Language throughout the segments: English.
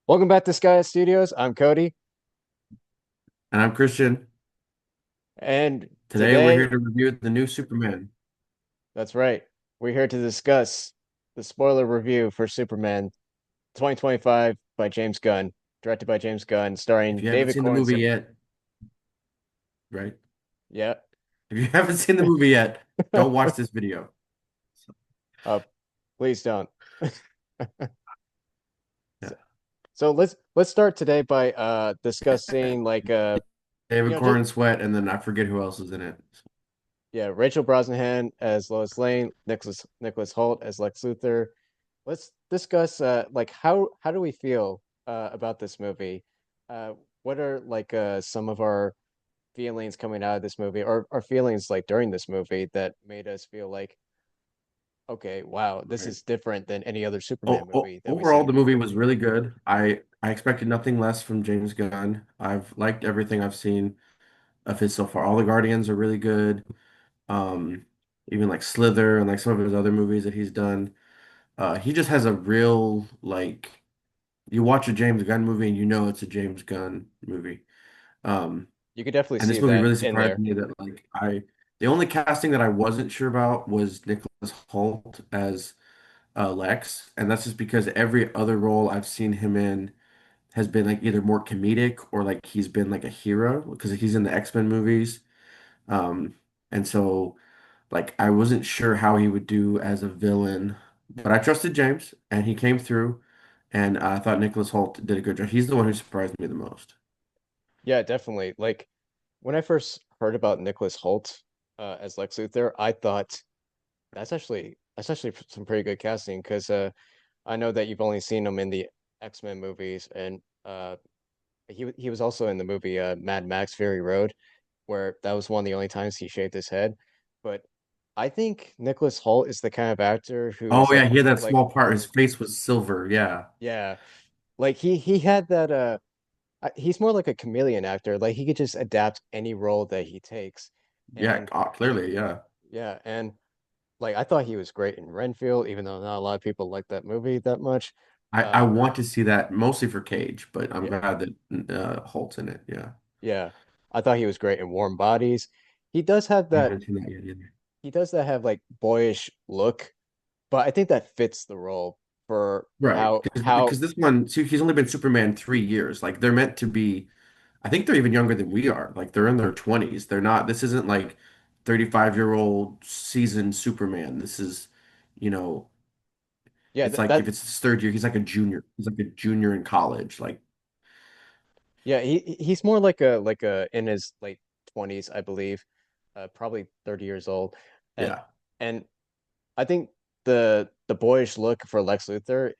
Welcome back to Sky Studios. I'm Cody, And I'm Christian. and Today we're today, here to review the new Superman. that's right, we're here to discuss the spoiler review for Superman 2025 by James Gunn, directed by James Gunn, If starring you haven't David seen the movie Corenswet. yet, right? Yeah. If you haven't seen the movie yet, don't watch this video. Uh, please don't. Yeah. So, so let's start today by discussing David just Corenswet, and then I forget who else is in it. yeah, Rachel Brosnahan as Lois Lane, Nicholas Hoult as Lex Luthor. Let's discuss how do we feel about this movie? What are some of our feelings coming out of this movie, or our feelings like during this movie that made us feel like, okay, wow, this Right. is different than any other Superman movie that we've Overall, seen. the movie was really good. I expected nothing less from James Gunn. I've liked everything I've seen of his so far. All the Guardians are really good. Um, Even like Slither and like some of his other movies that he's done. He just has a real like you watch a James Gunn movie and you know it's a James Gunn movie. Um, You could definitely and see this movie that really in surprised there. me that the only casting that I wasn't sure about was Nicholas Hoult as Lex, and that's just because every other role I've seen him in has been like either more comedic or like he's been like a hero because he's in the X-Men movies. Um, and so like I wasn't sure how he would do as a villain, but I trusted James and he came through. And I thought Nicholas Hoult did a good job. He's the one who surprised me the most. Yeah, definitely. Like when I first heard about Nicholas Hoult as Lex Luthor, I thought that's actually some pretty good casting because I know that you've only seen him in the X-Men movies, and he was also in the movie Mad Max Fury Road, where that was one of the only times he shaved his head. But I think Nicholas Hoult is the kind of actor who is Oh yeah, like he had that like small part. His face was silver. Yeah, yeah, like he had that he's more like a chameleon actor. Like he could just adapt any role that he takes. yeah, And clearly, yeah. yeah, and like I thought he was great in Renfield, even though not a lot of people like that movie that much. I Uh want to see that mostly for Cage, but I'm yeah, glad that Holt's in it. Yeah, yeah. I thought he was great in Warm Bodies. He does have I that haven't seen that yet either. he does that have like boyish look, but I think that fits the role for Right, how because this one, see, he's only been Superman 3 years. Like they're meant to be. I think they're even younger than we are. Like they're in their 20s. They're not. This isn't like 35-year-old seasoned Superman. This is, you know, yeah, it's like if it's his third year, he's like a junior. He's like a junior in college. Like, yeah, he's more like a in his late 20s, I believe. Probably 30 years old. And yeah. and I think the boyish look for Lex Luthor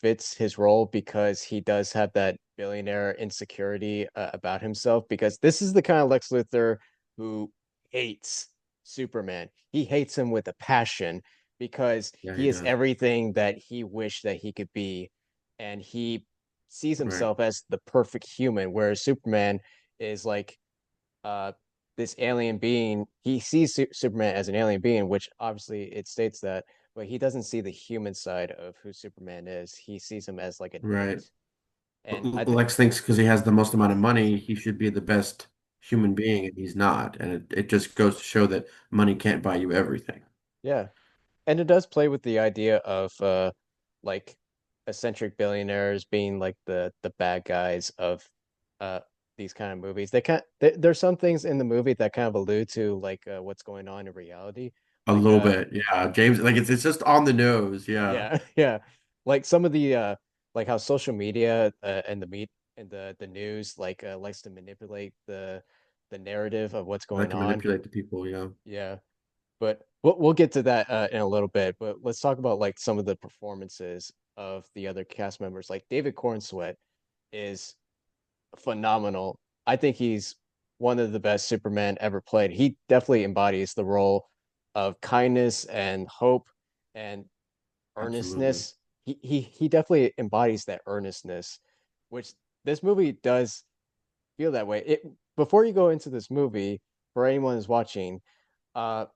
fits his role because he does have that billionaire insecurity about himself. Because this is the kind of Lex Luthor who hates Superman. He hates him with a passion because Yeah, he he is does. everything that he wished that he could be, and he sees Right. himself as the perfect human, whereas Superman is like uh this alien being. He sees Superman as an alien being, which obviously it states that, but he doesn't see the human side of who Superman is. He sees him as like an Right. it. And I think, Lex thinks because he has the most amount of money, he should be the best human being, and he's not. And it just goes to show that money can't buy you everything. yeah. And it does play with the idea of like eccentric billionaires being like the bad guys of uh these kind of movies. There's some things in the movie that kind of allude to what's going on in reality. A Like little bit, yeah. James, like it's just on the nose, yeah. yeah, yeah. Like some of the like how social media and the meat and the news likes to manipulate the narrative of what's I like going to on. manipulate the people, yeah. Yeah. But we'll get to that in a little bit. But let's talk about like some of the performances of the other cast members. Like David Cornsweet is phenomenal. I think he's one of the best Superman ever played. He definitely embodies the role of kindness and hope and Absolutely. earnestness. He definitely embodies that earnestness, which this movie does feel that way. It before you go into this movie, for anyone who's watching, uh,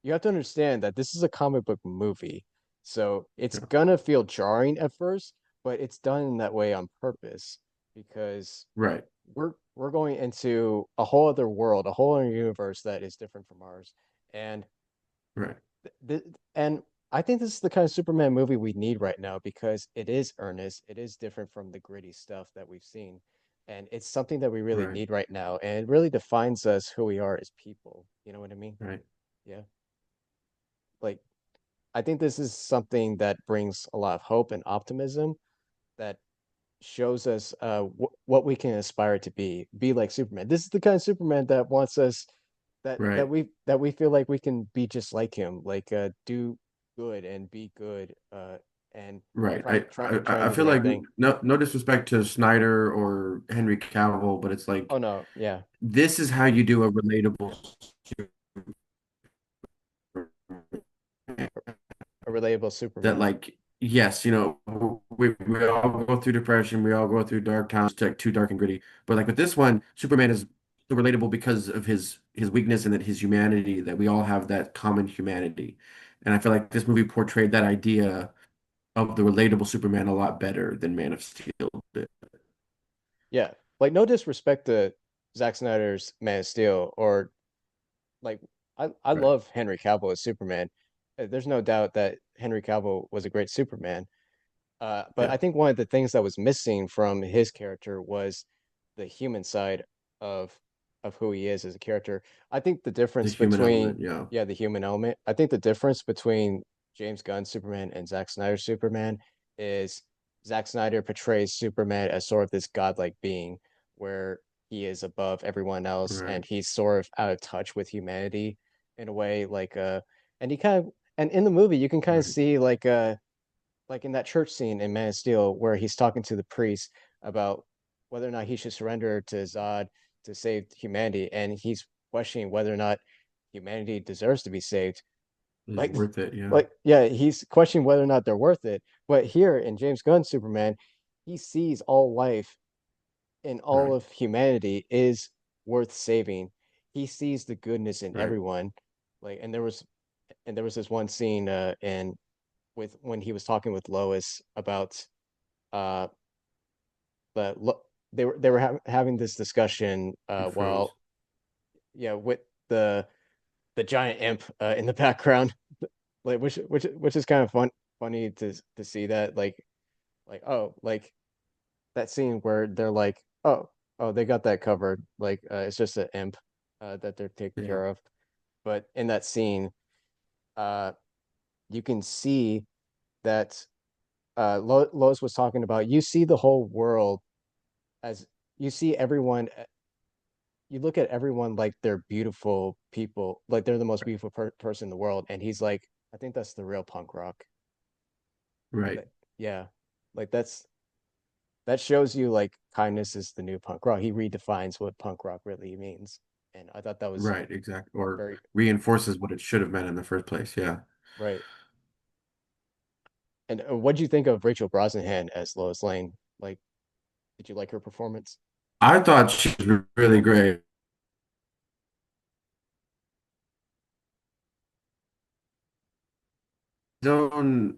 you have to understand that this is a comic book movie, so it's Yeah. gonna feel jarring at first. but it's done in that way on purpose because Right. we're going into a whole other world, a whole other universe that is different from ours. And Right. th and I think this is the kind of Superman movie we need right now because it is earnest, it is different from the gritty stuff that we've seen, and it's something that we really Right. need right now, and it really defines us who we are as people. You know what I mean? Right. Yeah. Like I think this is something that brings a lot of hope and optimism that shows us what we can aspire to be like Superman. This is the kind of Superman that wants us Right. that we feel like we can be just like him, like do good and be good, and Right. try and I do the feel right like thing. no disrespect to Snyder or Henry Cavill, but it's Oh like no, yeah, this is how you do a relatable a relatable that Superman. like yes, we all go through depression, we all go through dark times, like too dark and gritty. But like with this one, Superman is so relatable because of his weakness and that his humanity, that we all have that common humanity. And I feel like this movie portrayed that idea of the relatable Superman a lot better than Man of Steel did. Yeah, like no disrespect to Zack Snyder's Man of Steel or like I Right. love Henry Cavill as Superman. There's no doubt that Henry Cavill was a great Superman. But Yeah. I think one of the things that was missing from his character was the human side of who he is as a character. I think the The difference human between element, yeah. yeah, the human element. I think the difference between James Gunn's Superman and Zack Snyder's Superman is Zack Snyder portrays Superman as sort of this godlike being where he is above everyone else Right. and he's sort of out of touch with humanity in a way and he kind of and in the movie you can kind of Right. see like in that church scene in Man of Steel where he's talking to the priest about whether or not he should surrender to Zod to save humanity, and he's questioning whether or not humanity deserves to be saved. Is Like, worth it, yeah. like yeah, he's questioning whether or not they're worth it. But here in James Gunn's Superman, he sees all life and all Right. of humanity is worth saving. He sees the goodness in Right. everyone. Like, and there was this one scene in with when he was talking with Lois about uh but they were having this discussion It froze. while yeah with the giant imp in the background like which is kind of funny to see that like oh like that scene where they're like oh they got that covered like it's just an imp that they're taking Yeah. care of but in that scene uh you can see that Lois was talking about you see the whole world as you see everyone you look at everyone like they're beautiful people like they're the most beautiful person in the world and he's like I think that's the real punk rock Right. that yeah like that shows you like kindness is the new punk rock he redefines what punk rock really means and I thought that was Right. Exactly. Or very reinforces what it should have meant in the first place. Yeah. right and what do you think of Rachel Brosnahan as Lois Lane like did you like her performance I thought she was really great. Done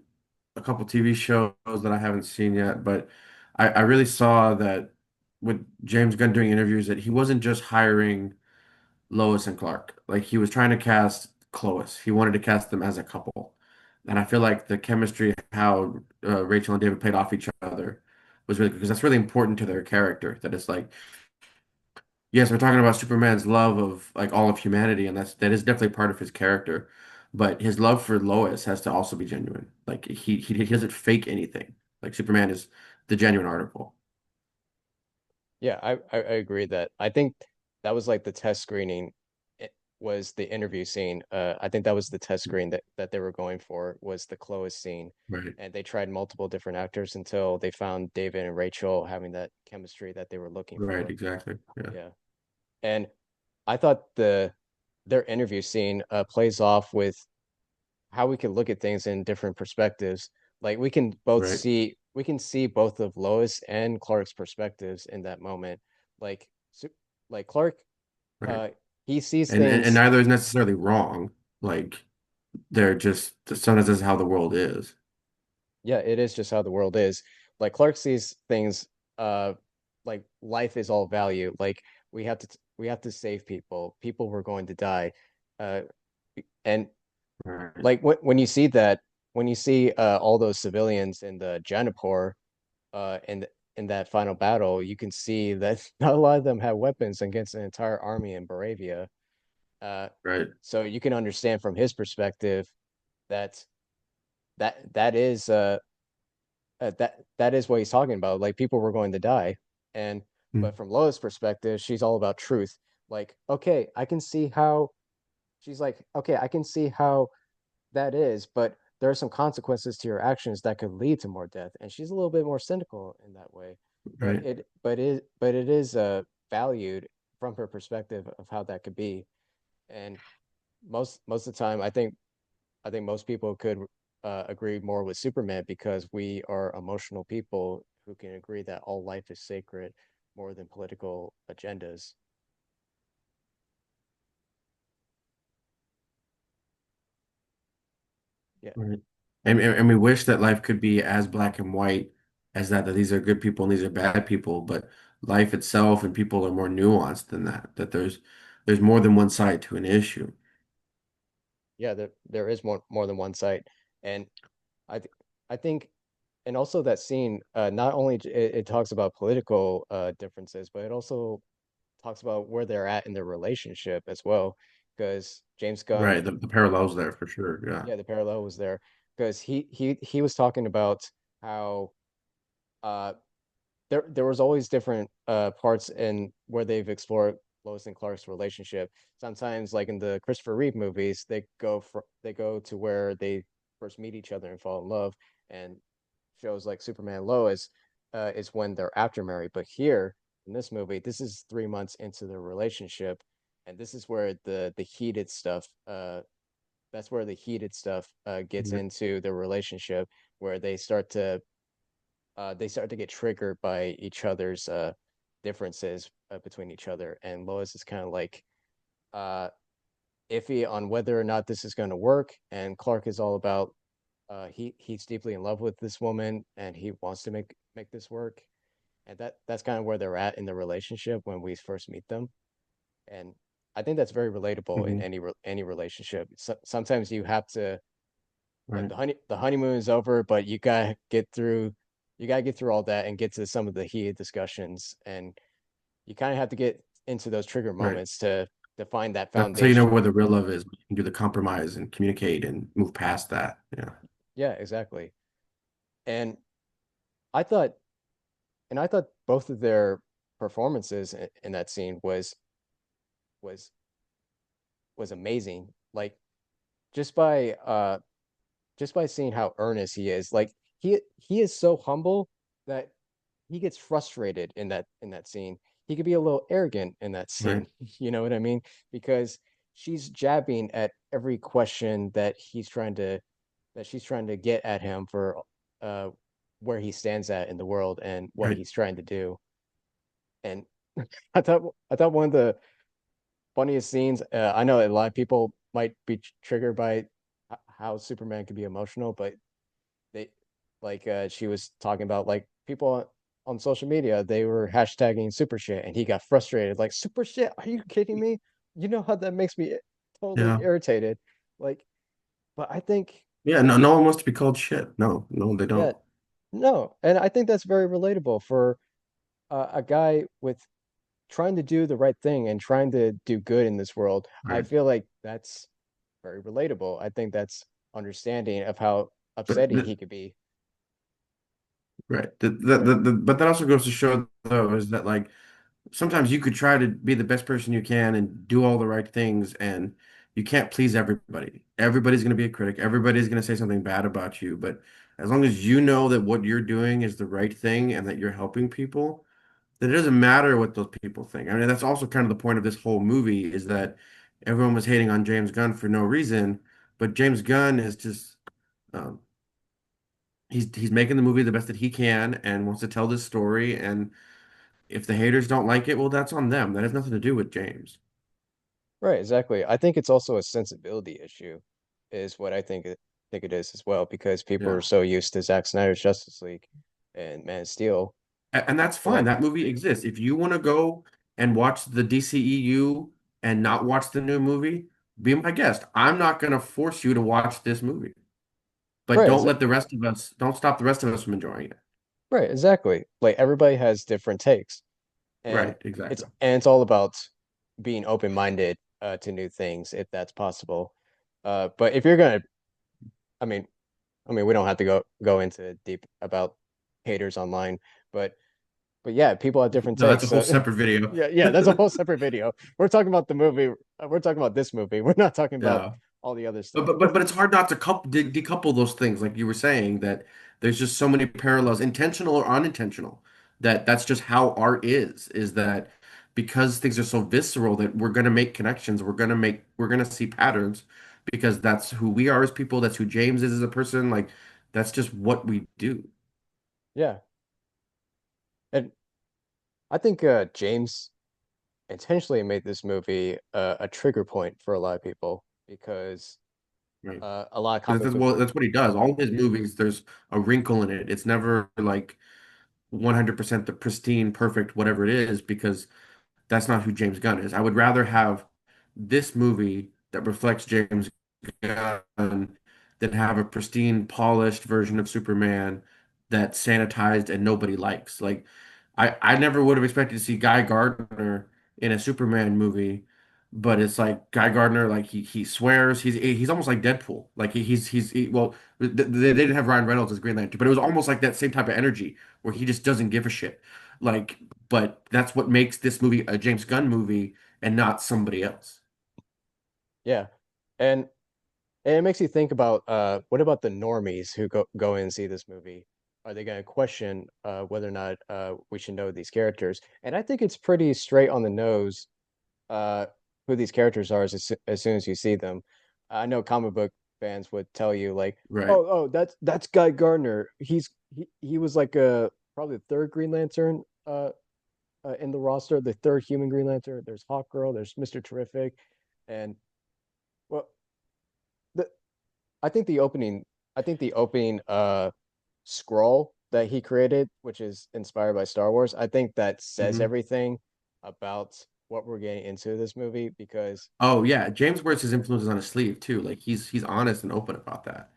a couple TV shows that I haven't seen yet, but I really saw that with James Gunn doing interviews that he wasn't just hiring Lois and Clark. Like he was trying to cast Clois. He wanted to cast them as a couple. And I feel like the chemistry, how Rachel and David played off each other was really good because that's really important to their character. That it's like, yes, we're talking about Superman's love of like all of humanity, and that is definitely part of his character. But his love for Lois has to also be genuine. Like he doesn't fake anything. Like Superman is the genuine article. Yeah, I agree that I think that was like the test screening was the interview scene. I think that was the test screen that they were going for was the Chloe scene. Right. And they tried multiple different actors until they found David and Rachel having that chemistry that they were looking Right. for. Exactly. Yeah. Yeah. And I thought their interview scene plays off with how we can look at things in different perspectives. Like Right. we can see both of Lois and Clark's perspectives in that moment. Like like Clark, Right. uh, he sees And things. neither is necessarily wrong. Like they're just sometimes this is how the world is. Yeah, it is just how the world is. like Clark sees things like life is all value. Like we have to save people. People were going to die. Uh and Right. like when you see that when you see all those civilians in the Janipur in that final battle, you can see that not a lot of them have weapons against an entire army in Moravia. Uh, Right. so you can understand from his perspective that that is that is what he's talking about. Like people were going to die, and Mm. but from Lois' perspective, she's all about truth. Like, okay, I can see how she's like, okay, I can see how that is, but there are some consequences to your actions that could lead to more death. And she's a little bit more cynical in that way. Right. But it is valued from her perspective of how that could be. And most of the time, I think most people could agree more with Superman because we are emotional people who can agree that all life is sacred more than political agendas. Yeah, Right. And we wish that life could be as black and white as that these are good people and these are bad people, but life itself and people are more nuanced than that, that there's more than one side to an issue. yeah, there is more than one site, and I th I think and also that scene not only it talks about political differences, but it also talks about where they're at in their relationship as well. Because James Gunn, Right. The parallels there for sure. Yeah. yeah, the parallel was there because he was talking about how uh there was always different parts in where they've explored Lois and Clark's relationship. Sometimes, like in the Christopher Reeve movies, they go to where they first meet each other and fall in love, and shows like Superman and Lois is when they're after married. But here in this movie, this is 3 months into the relationship, and this is where the heated stuff. That's where the heated stuff gets Right. into the relationship, where they start to get triggered by each other's differences between each other. And Lois is kind of like uh, iffy on whether or not this is going to work. And Clark is all about he's deeply in love with this woman and he wants to make this work. And that's kind of where they're at in the relationship when we first meet them. And I think that's very relatable in Hmm. any relationship. Sometimes you have to like Right. the honeymoon is over, but you gotta get through all that and get to some of the heated discussions, and you kind of have to get into those trigger Right. moments to find that That's how you know foundation. where the real love is. You can do the compromise and communicate and move past that. Yeah. Yeah, exactly. And I thought I thought both of their performances in that scene was was amazing. Like just by uh just by seeing how earnest he is. Like he is so humble that he gets frustrated in that scene. He could be a little arrogant in that Right. scene. You know what I mean? Because she's jabbing at every question that she's trying to get at him for uh where he stands at in the world and what Right. he's trying to do. And I thought one of the funniest scenes. I know a lot of people might be triggered by how Superman can be emotional, but they like she was talking about like people on social media they were hashtagging super shit and he got frustrated like super shit are you kidding me you know how that makes me totally Yeah. irritated like but I think Yeah. No, no one wants to be called shit. No, no, they yeah don't. no and I think that's very relatable for a guy with trying to do the right thing and trying to do good in this world. I Right. feel like that's very relatable. I think that's understanding of how But upsetting he could be. right. Right. But that also goes to show though is that like sometimes you could try to be the best person you can and do all the right things and you can't please everybody. Everybody's going to be a critic. Everybody's going to say something bad about you. But as long as you know that what you're doing is the right thing and that you're helping people, then it doesn't matter what those people think. I mean, that's also kind of the point of this whole movie is that everyone was hating on James Gunn for no reason, but James Gunn is just um, he's making the movie the best that he can and wants to tell this story. And if the haters don't like it, well, that's on them. That has nothing to do with James. Right, exactly. I think it's also a sensibility issue, is what I think it is as well, because people are Yeah. so used to Zack Snyder's Justice League. and Man of Steel. And that's But fine. like, That movie exists. If you want to go and watch the DCEU and not watch the new movie, be my guest. I'm not going to force you to watch this movie. But right, don't stop the rest of us from enjoying it. right, exactly. Like everybody has different takes, and Right, exactly. it's all about being open-minded to new things if that's possible. But if you're gonna, I mean, we don't have to go into deep about haters online, but yeah, people have different No, that's takes. a whole So separate video. yeah, that's a whole separate video. We're talking about the movie. We're talking about this movie. We're not talking about Yeah. all the other But stuff. but it's hard not to decouple those things, like you were saying, that there's just so many parallels, intentional or unintentional, that that's just how art is that because things are so visceral that we're gonna make connections, we're gonna see patterns because that's who we are as people, that's who James is as a person, like that's just what we do. Yeah, and I think James intentionally made this movie a trigger point for a lot of people because Right. a lot of Because comic book. that's what he does. All his movies, there's a wrinkle in it. It's never like 100% the pristine, perfect, whatever it is, because that's not who James Gunn is. I would rather have this movie that reflects James Gunn than have a pristine, polished version of Superman that's sanitized and nobody likes. Like, I never would have expected to see Guy Gardner in a Superman movie, but it's like Guy Gardner, like he swears he's almost like Deadpool. Like well, they didn't have Ryan Reynolds as Green Lantern, but it was almost like that same type of energy where he just doesn't give a shit. Like, but that's what makes this movie a James Gunn movie and not somebody else. Yeah, and it makes you think about what about the normies who go in and see this movie? Are they going to question whether or not we should know these characters? And I think it's pretty straight on the nose uh, who these characters are as soon as you see them. I know comic book fans would tell you like, Right. oh, that's Guy Gardner. He was like probably the third Green Lantern in the roster, the third human Green Lantern. There's Hawkgirl, there's Mr. Terrific, and well, the I think the opening, scroll that he created, which is inspired by Star Wars, I think that says Hmm. everything about what we're getting into this movie because Oh yeah, James wears his influences on his sleeve too. Like he's honest and open about that.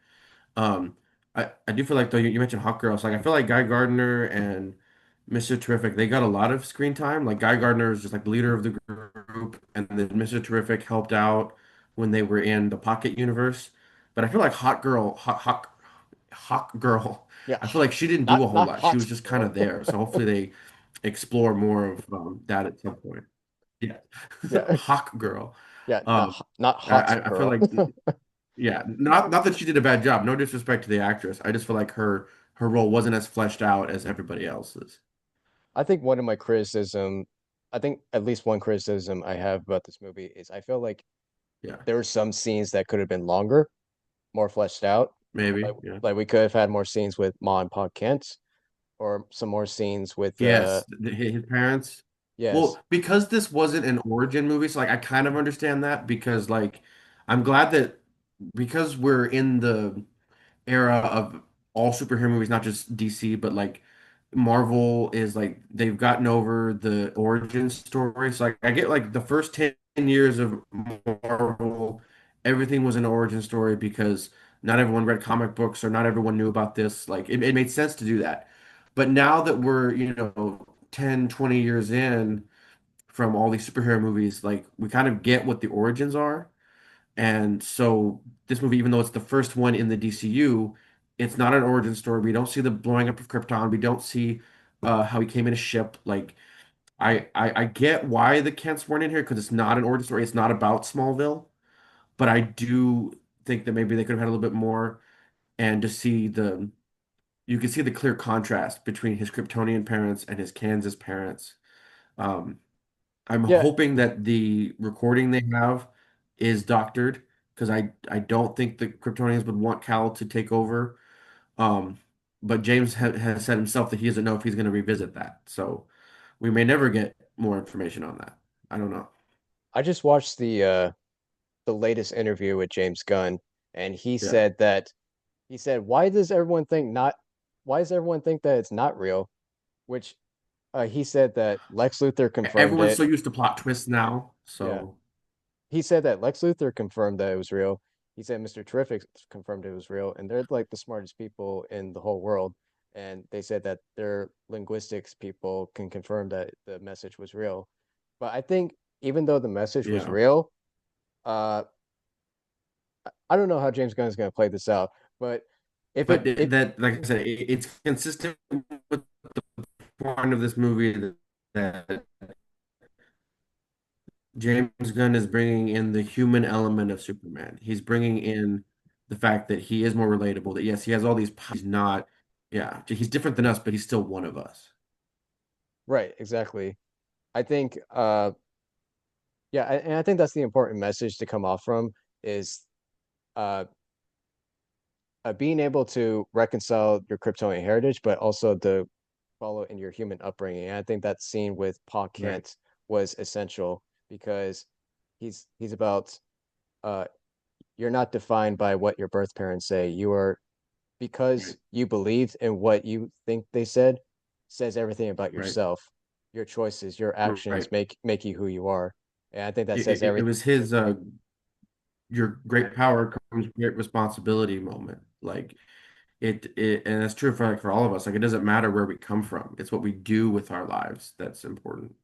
Um, I do feel like though you mentioned Hawk Girls, like I feel like Guy Gardner and Mr. Terrific, they got a lot of screen time. Like Guy Gardner is just like the leader of the group, and then Mr. Terrific helped out when they were in the Pocket universe. But I feel like Hawk Girl, yeah, I feel like she didn't do not a whole not lot. She was hot just kind girl. of there. So hopefully they explore more of that at some point. Yeah, Yeah, Hawk Girl. yeah, Um, not hot I feel girl. like yeah, not that she did a bad job. No disrespect to the actress. I just feel like her role wasn't as fleshed out as everybody else's. I think one of my criticism, I think at least one criticism I have about this movie is I feel like Yeah, there were some scenes that could have been longer, more fleshed out. Like maybe. Yeah. we could have had more scenes with Ma and Pa Kent, or some more scenes with Yes, his parents. yes, Well, because this wasn't an origin movie, so like I kind of understand that because like I'm glad that because we're in the era of all superhero movies, not just DC, but like Marvel is like they've gotten over the origin story. So like I get like the first 10 years of Marvel, everything was an origin story because not everyone read comic books or not everyone knew about this. Like it made sense to do that. But now that we're, 10, 20 years in from all these superhero movies, like we kind of get what the origins are. And so this movie, even though it's the first one in the DCU, it's not an origin story. We don't see the blowing up of Krypton. We don't see how he came in a ship. Like I get why the Kents weren't in here because it's not an origin story. It's not about Smallville. But I do think that maybe they could have had a little bit more and to see you can see the clear contrast between his Kryptonian parents and his Kansas parents. Um, I'm yeah. hoping that the recording they have is doctored because I don't think the Kryptonians would want Cal to take over. Um, but James has said himself that he doesn't know if he's going to revisit that. So we may never get more information on that. I don't know. I just watched the latest interview with James Gunn, and Yeah. he said, why does everyone think not why does everyone think that it's not real? Which he said that Lex Luthor confirmed Everyone's it. so used to plot twists now. Yeah, So, he said that Lex Luthor confirmed that it was real. He said Mr. Terrific confirmed it was real, and they're like the smartest people in the whole world. And they said that their linguistics people can confirm that the message was real. But I think even though the message was yeah. real, uh, I don't know how James Gunn is going to play this out. But if But it that, like I said, it's consistent with the point of this movie that James Gunn is bringing in the human element of Superman. He's bringing in the fact that he is more relatable, that yes, he has all these, he's not, yeah, he's different than us, but he's still one of us. right, exactly. I think yeah, and I think that's the important message to come off from is uh being able to reconcile your Kryptonian heritage, but also to follow in your human upbringing. And I think that scene with Pa Right, Kent was essential because he's about uh you're not defined by what your birth parents say. You are because right, you believed in what you think they said, says everything about right, yourself. Your choices, your actions right. make you who you are. And I think that It, says it, it everything. was his your great power comes great responsibility moment. Like and that's true for like for all of us. Like it doesn't matter where we come from. It's what we do with our lives that's important.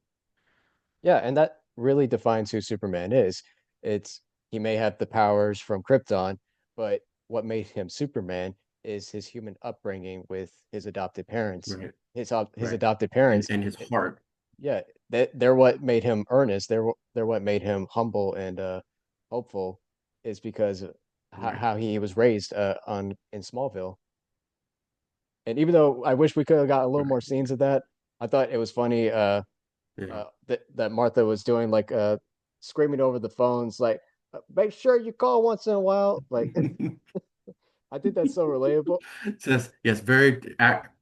Yeah, and that really defines who Superman is. It's he may have the powers from Krypton, but what made him Superman is his human upbringing with his adopted parents. Right, His right. adopted And parents, his eh, heart. yeah, they're what made him earnest. They're what made him humble and hopeful is because of Right. how he was raised on in Smallville. And even though I wish we could have got a little Right. more scenes of that, I thought it was funny Yeah. that Martha was doing like screaming over the phones like make sure you call once in a while like I think that's so relatable. It says, yes, very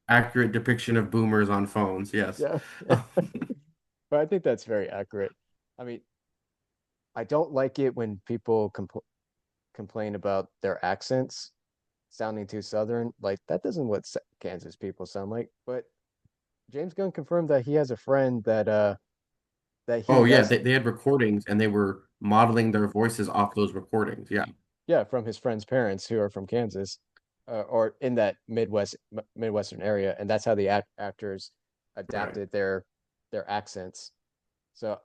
accurate depiction of boomers on phones. Yes. Yeah, yeah. But I think that's very accurate. I mean, I don't like it when people complain about their accents sounding too southern. Like that doesn't what Kansas people sound like. But James Gunn confirmed that he has a friend that he Oh, yeah. does, They had recordings and they were modeling their voices off those recordings. Yeah. yeah, from his friend's parents who are from Kansas, or in that Midwestern area, and that's how the actors Right. adapted their accents. So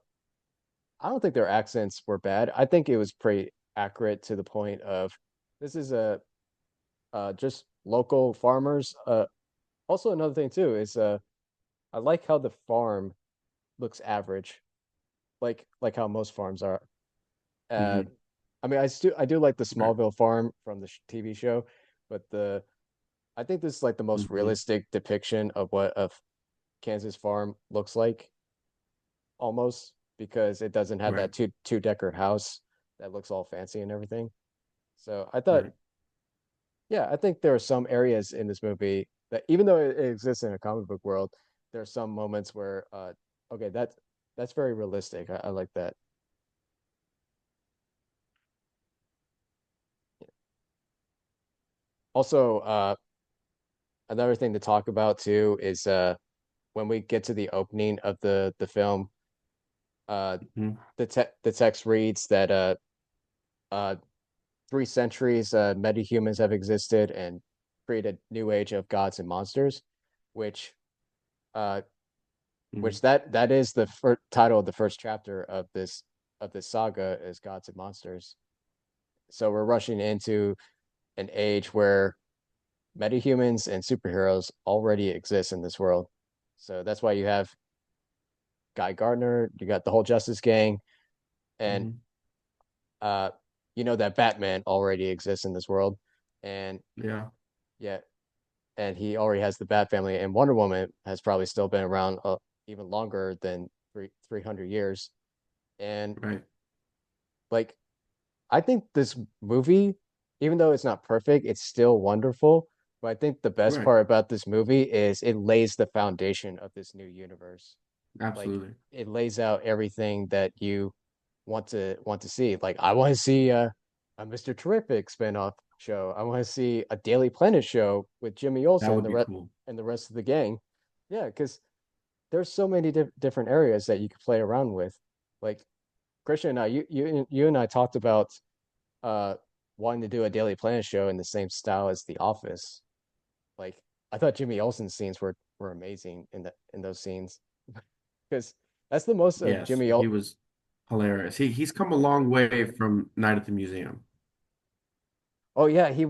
I don't think their accents were bad. I think it was pretty accurate to the point of this is a just local farmers. Also another thing too is I like how the farm looks average, like how most farms are. Uh, Hmm. I mean, I do like the Right. Smallville farm from the TV show, but the I think this is like the most Hmm. realistic depiction of what a Kansas farm looks like, almost because it doesn't have Right. that two decker house that looks all fancy and everything. So I thought, Right. yeah, I think there are some areas in this movie that even though it exists in a comic book world, there are some moments where, okay, that's very realistic. I like that. Also, another thing to talk about too is when we get to the opening of the film, Hmm. the text reads that uh 3 centuries metahumans have existed and created a new age of gods and monsters, which uh Hmm. that is the title of the first chapter of this saga is gods and monsters. So we're rushing into an age where metahumans and superheroes already exist in this world. So that's why you have Guy Gardner, you got the whole Justice Gang, and Hmm. uh, you know that Batman already exists in this world, and Yeah. yeah, and he already has the Bat family, and Wonder Woman has probably still been around even longer than 300 years, and Right. like I think this movie, even though it's not perfect, it's still wonderful. But I think the best Right. part about this movie is it lays the foundation of this new universe. Like Absolutely. it lays out everything that you want to see. Like I want to see a Mr. Terrific spinoff. show. I want to see a Daily Planet show with Jimmy That Olsen would be cool. and the rest of the gang. Yeah, because there's so many different areas that you could play around with. Like Christian and I, you and I talked about uh wanting to do a Daily Planet show in the same style as The Office. Like I thought Jimmy Olsen's scenes were amazing in those scenes because that's the most of Yes, Jimmy. he was hilarious. He's come a long way from Night at the Museum. Oh yeah, he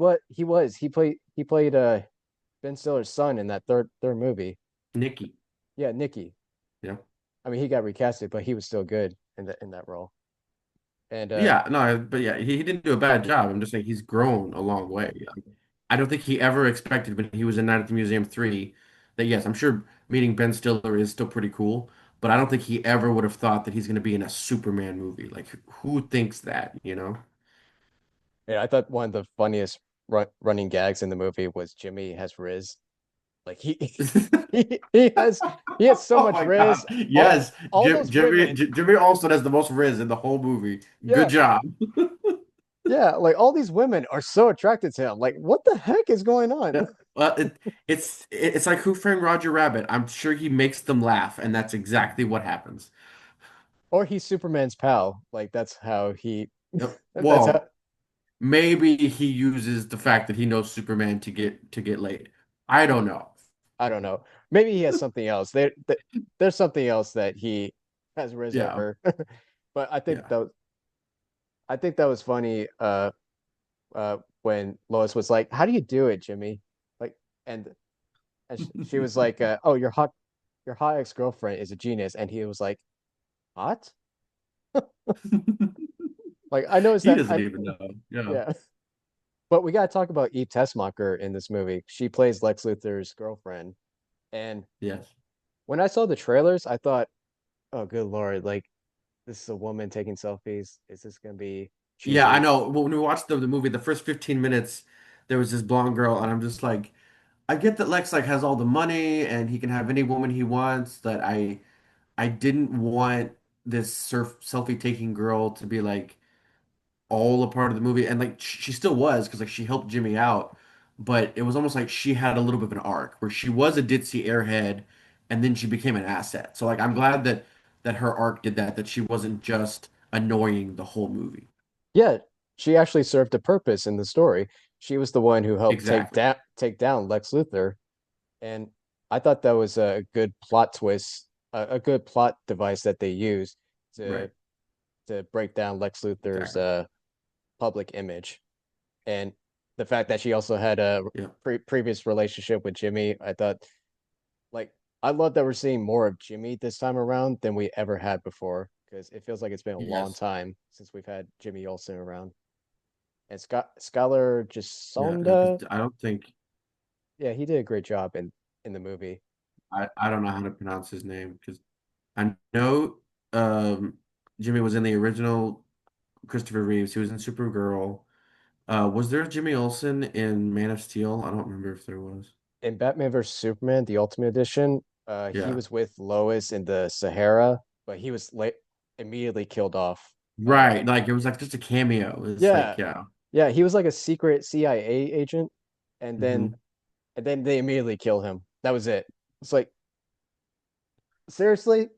played Ben Stiller's son in that third movie. Nikki. Yeah, Nicky. Yeah. I mean, he got recasted, but he was still good in that role. And Yeah, no, but yeah, he didn't do a bad job. I'm just saying he's grown a long way. Like, I don't think he ever expected when he was in Night at the Museum 3 that, yes, I'm sure meeting Ben Stiller is still pretty cool, but I don't think he ever would have thought that he's going to be in a Superman movie. Like, who thinks that, you know? yeah, I thought one of the funniest running gags in the movie was Jimmy has Riz. Like he has so Oh much my God. Riz. Yes, All those women. Jimmy also has the most riz in the whole movie. Good Yeah, job. yeah. Like all these women are so attracted to him. Like what the heck is going on? Yeah. Well, it's like Who Framed Roger Rabbit. I'm sure he makes them laugh, and that's exactly what happens. Or he's Superman's pal. Like that's how he. Yep. That's how. Well, maybe he uses the fact that he knows Superman to get laid. I don't know. I don't know. Maybe he has something else. There's something else that he has Riz Yeah, over. But yeah. I think that was funny. When Lois was like, "How do you do it, Jimmy?" Like, and she was like, "Oh, your hot ex girlfriend is a genius," and he was like, "What?" Like, I noticed He that. doesn't even know. Yeah. Yeah, but we gotta talk about Eve Tessmacher in this movie. She plays Lex Luthor's girlfriend, and Yes. when I saw the trailers, I thought, "Oh, good lord! Like, this is a woman taking selfies. Is this gonna be Yeah, I cheesy?" know. When we watched the movie, the first 15 minutes, there was this blonde girl, and I'm just like, I get that Lex like has all the money and he can have any woman he wants, that I didn't want this selfie taking girl to be like all a part of the movie, and like she still was because like she helped Jimmy out, but it was almost like she had a little bit of an arc where she was a ditzy airhead and then she became an asset. So like I'm glad that her arc did that, that she wasn't just annoying the whole movie. Yeah, she actually served a purpose in the story. She was the one who helped Exactly. take down Lex Luthor, and I thought that was a good plot twist, a good plot device that they used Right. to break down Lex Luthor's Exactly. public image, and the fact that she also had a Yeah. previous relationship with Jimmy. I thought, like, I love that we're seeing more of Jimmy this time around than we ever had before because it feels like it's been a long Yes. time since we've had Jimmy Olsen around. And Skylar Yeah. Gisonda, I don't think yeah, he did a great job in the movie. I don't know how to pronounce his name because I know Jimmy was in the original Christopher Reeves. He was in Supergirl. Was there a Jimmy Olsen in Man of Steel? I don't remember if there was. In Batman vs Superman, the Ultimate Edition, he Yeah. was with Lois in the Sahara, but he was immediately killed off. Uh, Right. Like it was like just a cameo. It's like, yeah, yeah. yeah, he was like a secret CIA agent, and then Hmm. they immediately kill him. That was it. It's like seriously,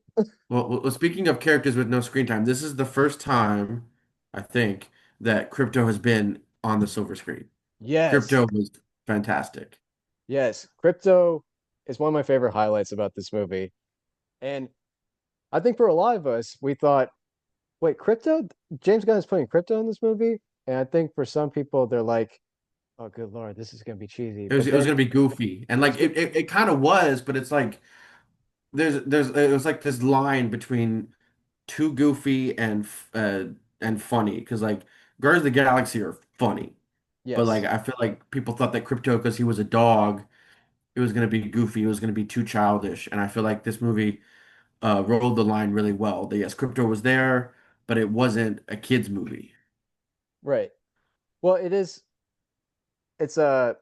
Speaking of characters with no screen time, this is the first time I think that Crypto has been on the silver screen. yes, Crypto was fantastic. yes. Crypto is one of my favorite highlights about this movie, and I think for a lot of us, we thought, wait, Crypto? James Gunn is putting Crypto in this movie? And I think for some people, they're like, oh, good Lord, this is going to be cheesy. But It was then gonna be goofy. And it's like good. it kind of was, but it's like there's it was like this line between too goofy and funny because like Guardians of the Galaxy are funny, but like Yes, I feel like people thought that Crypto, because he was a dog, it was gonna be goofy, it was gonna be too childish, and I feel like this movie rolled the line really well. That yes, Crypto was there, but it wasn't a kids movie. right. Well, it is, it's not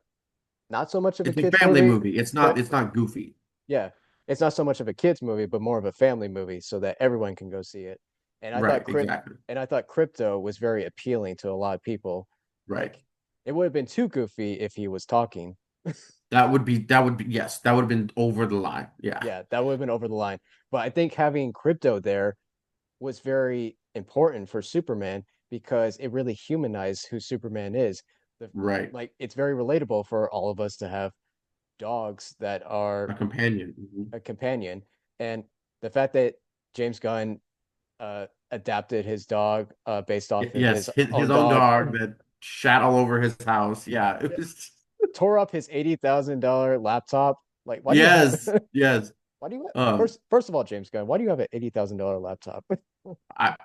so much of a It's a kid's family movie, movie. but It's not goofy. yeah, it's not so much of a kid's movie, but more of a family movie so that everyone can go see it. And I Right, thought exactly. Crypto was very appealing to a lot of people. Right. Like, it would have been too goofy if he was talking. That would be yes, that would have been over the line. Yeah. Yeah, that would have been over the line. But I think having Crypto there was very important for Superman because it really humanized who Superman is. The Right. like it's very relatable for all of us to have dogs that are A companion. Mhm. a companion. And the fact that James Gunn adapted his dog based off of Yes, his his own own dog, dog that shat all over his house. Yeah, it yeah, was. tore up his $80,000 laptop. Like, why do you have Yes, yes. why do you Um, first of all, James Gunn, why do you have an $80,000 laptop? I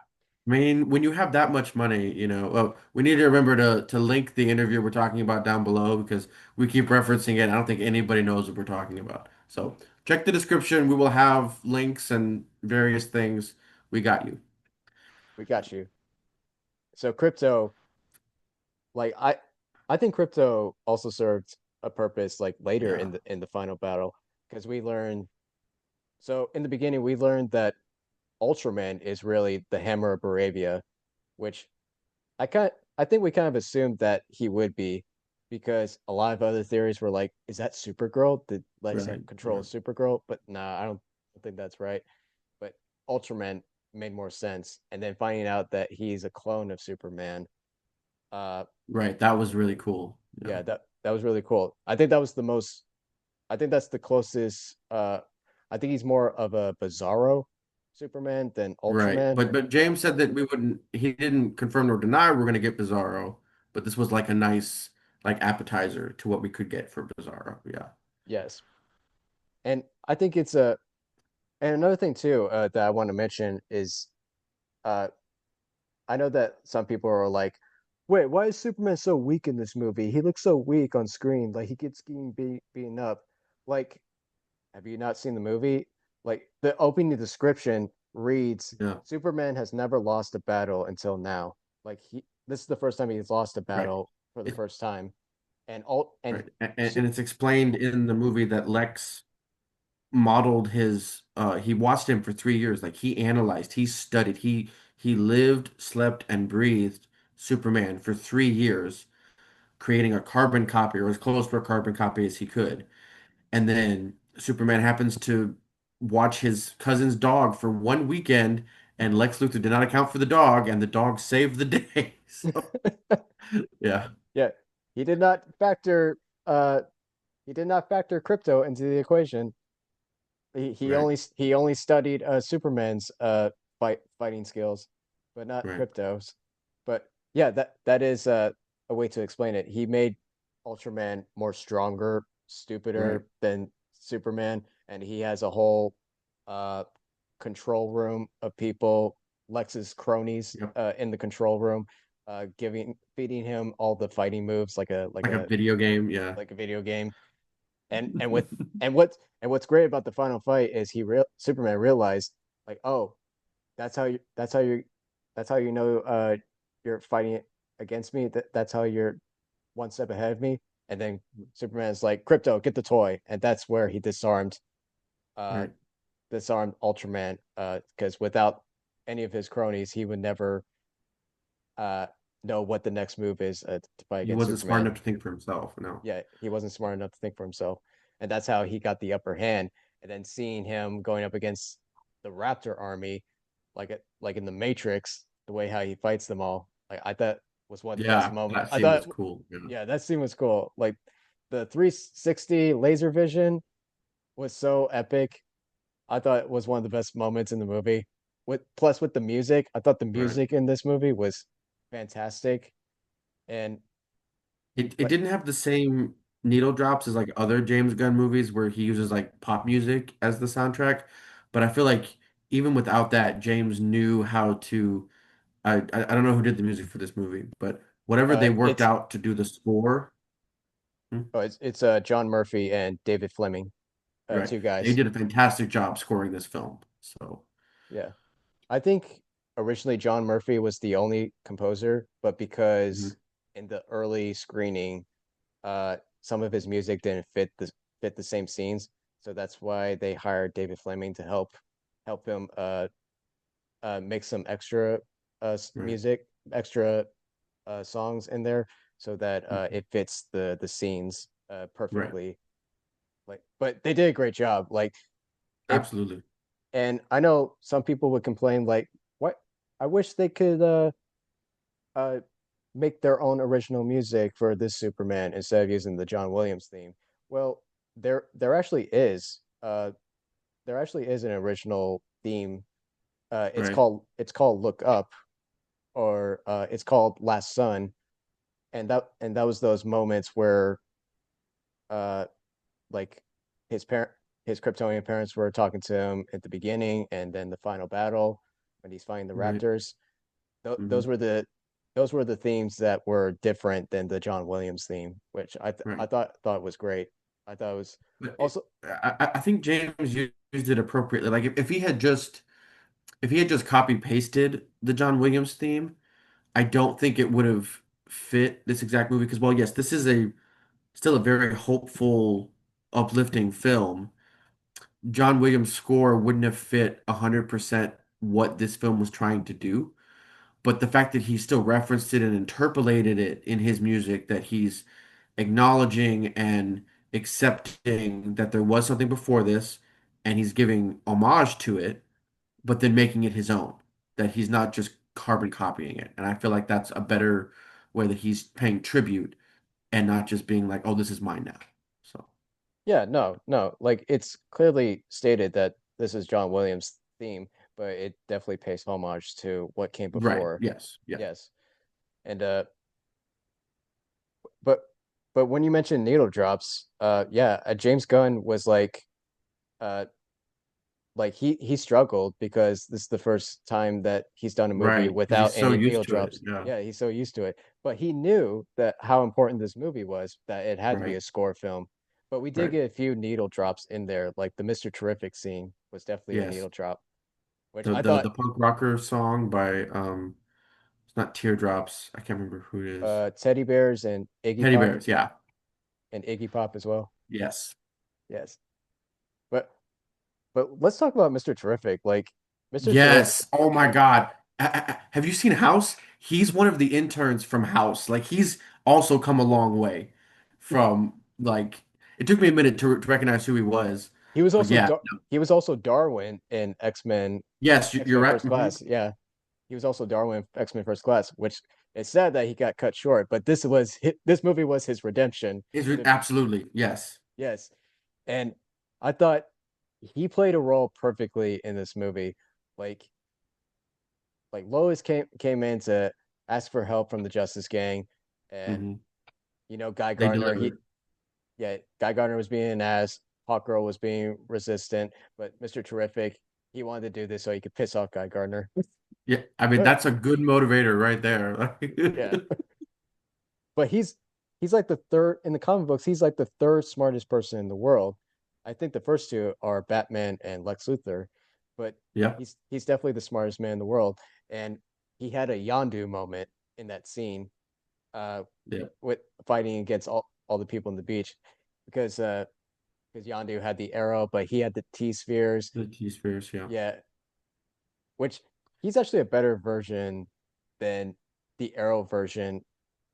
mean, when you have that much money, well, we need to remember to link the interview we're talking about down below because we keep referencing it. I don't think anybody knows what we're talking about. So check the description. We will have links and various things. We got you. We got you. So crypto, like I think crypto also served a purpose like later Yeah, in the final battle because we learned so in the beginning we learned that Ultraman is really the Hammer of Baravia, which I think we kind of assumed that he would be because a lot of other theories were like, is that Supergirl? Did Lex right, control right. Supergirl? But nah, I don't think that's right. But Ultraman made more sense. And then finding out that he's a clone of Superman, uh, Right. That was really cool. Yeah. yeah, that was really cool. I think that was the most. I think that's the closest. I think he's more of a Bizarro Superman than Right. Ultraman. But James said that we wouldn't he didn't confirm nor deny we're gonna get Bizarro, but this was like a nice like appetizer to what we could get for Bizarro. Yeah. Yes, and I think it's a. And another thing too that I want to mention is uh, I know that some people are like, "Wait, why is Superman so weak in this movie? He looks so weak on screen. Like he gets getting beaten up." Like, have you not seen the movie? Like the opening description reads, Yeah. "Superman has never lost a battle until now." Like this is the first time he's lost a Right. battle for the It, first time, and all and right. And it's explained in the movie that Lex modeled his he watched him for 3 years. Like he analyzed, he studied, he lived, slept, and breathed Superman for 3 years, creating a carbon copy or as close to a carbon copy as he could. And then Superman happens to watch his cousin's dog for one weekend, and Lex Luthor did not account for the dog, and the dog saved the day. So, yeah, yeah, he did not factor uh he did not factor crypto into the equation. right, He only studied Superman's fighting skills, but not right, Crypto's. But yeah, that is a way to explain it. He made Ultraman more stronger, right. stupider than Superman, and he has a whole uh control room of people, Lex's cronies Yep. in the control room, giving feeding him all the fighting moves Like a video game. Yeah. like a video game and with and what's great about the final fight is Superman realized like oh that's how you know you're fighting against me that's how you're one step ahead of me and then Superman's like Crypto get the toy and that's where he uh Right. disarmed Ultraman because without any of his cronies he would never uh know what the next move is to fight He against wasn't smart Superman. enough to think for himself. No. Yeah, he wasn't smart enough to think for himself, and that's how he got the upper hand. And then seeing him going up against the Raptor army, like in the Matrix, the way how he fights them all, like I thought was one of the best Yeah, moments. that I scene was thought, cool. Yeah. yeah, that scene was cool. Like the 360 laser vision was so epic. I thought it was one of the best moments in the movie. With the music, I thought the Right. music in this movie was fantastic. And It like didn't have the same needle drops as like other James Gunn movies where he uses like pop music as the soundtrack. But I feel like even without that, James knew how to. I don't know who did the music for this movie, but whatever they worked it's out to do the score, hmm, oh, it's John Murphy and David Fleming, right? two They guys. did a fantastic job scoring this film. So, Yeah, I think originally John Murphy was the only composer, but mhm. because in the early screening, some of his music didn't fit the same scenes, so that's why they hired David Fleming to help him make some extra Right, music, extra songs in there. so that Mhm. it fits the scenes Right. perfectly. Like, but they did a great job. Like it, Absolutely. and I know some people would complain like, what? I wish they could uh make their own original music for this Superman instead of using the John Williams theme. Well, there actually is. There actually is an original theme. Right. It's called Look Up, or it's called Last Sun, and that was those moments where uh like his parent his Kryptonian parents were talking to him at the beginning, and then the final battle when he's fighting the Right. Raptors. Hmm. Those were the themes that were different than the John Williams theme, which I Right. thought was great. I thought it was But also I think James used it appropriately. Like if he had just copy pasted the John Williams theme, I don't think it would have fit this exact movie. Because, well, yes, this is a still a very hopeful, uplifting film. John Williams' score wouldn't have fit 100% what this film was trying to do. But the fact that he still referenced it and interpolated it in his music, that he's acknowledging and accepting that there was something before this, and he's giving homage to it, but then making it his own, that he's not just carbon copying it. And I feel like that's a better way that he's paying tribute and not just being like, oh, this is mine now. So, yeah, no, like it's clearly stated that this is John Williams' theme, but it definitely pays homage to what came right. before. Yes. Yeah. Yes. And but but when you mentioned needle drops, yeah, James Gunn was uh he struggled because this is the first time that he's done a movie Right. Because without he's so any needle used to it. drops. Yeah. Yeah, he's so used to it. But he knew that how important this movie was, that it had to be Right. a score film. But we did Right. get a few needle drops in there, like the Mr. Terrific scene was definitely a Yes. needle drop, which The I the thought the punk rocker song by it's not Teardrops. I can't remember who it is. Teddy Bears Teddy Bears. Yeah. And Iggy Pop as well. Yes. Yes. But let's talk about Mr. Terrific. Like Mr. Terrific Yes. Oh my God. Have you seen House? He's one of the interns from House. Like he's also come a long way from like it took me a minute to recognize who he was. he was But also yeah, he was also Darwin in yes, you're X-Men right. First Class. Yeah, he was also Darwin in X-Men First Class, which it's sad that he got cut short, but this movie was his redemption. To, Absolutely. Yes. yes, and I thought he played a role perfectly in this movie. Like Lois came in to ask for help from the Justice Gang, and Hmm. Guy They Gardner delivered. Guy Gardner was being an ass, Hawkgirl was being resistant, but Mr. Terrific, he wanted to do this so he could piss off Guy Gardner. Yeah, I mean that's a good motivator right there. Yeah, but he's like the third in the comic books. He's like the third smartest person in the world. I think the first two are Batman and Lex Luthor, but Yeah, he's definitely the smartest man in the world. And he had a Yondu moment in that scene, uh, yeah, with fighting against all the people on the beach, because Yondu had the arrow, but he had the T spheres. the T-spheres. Yeah, Yeah, which he's actually a better version than the arrow version,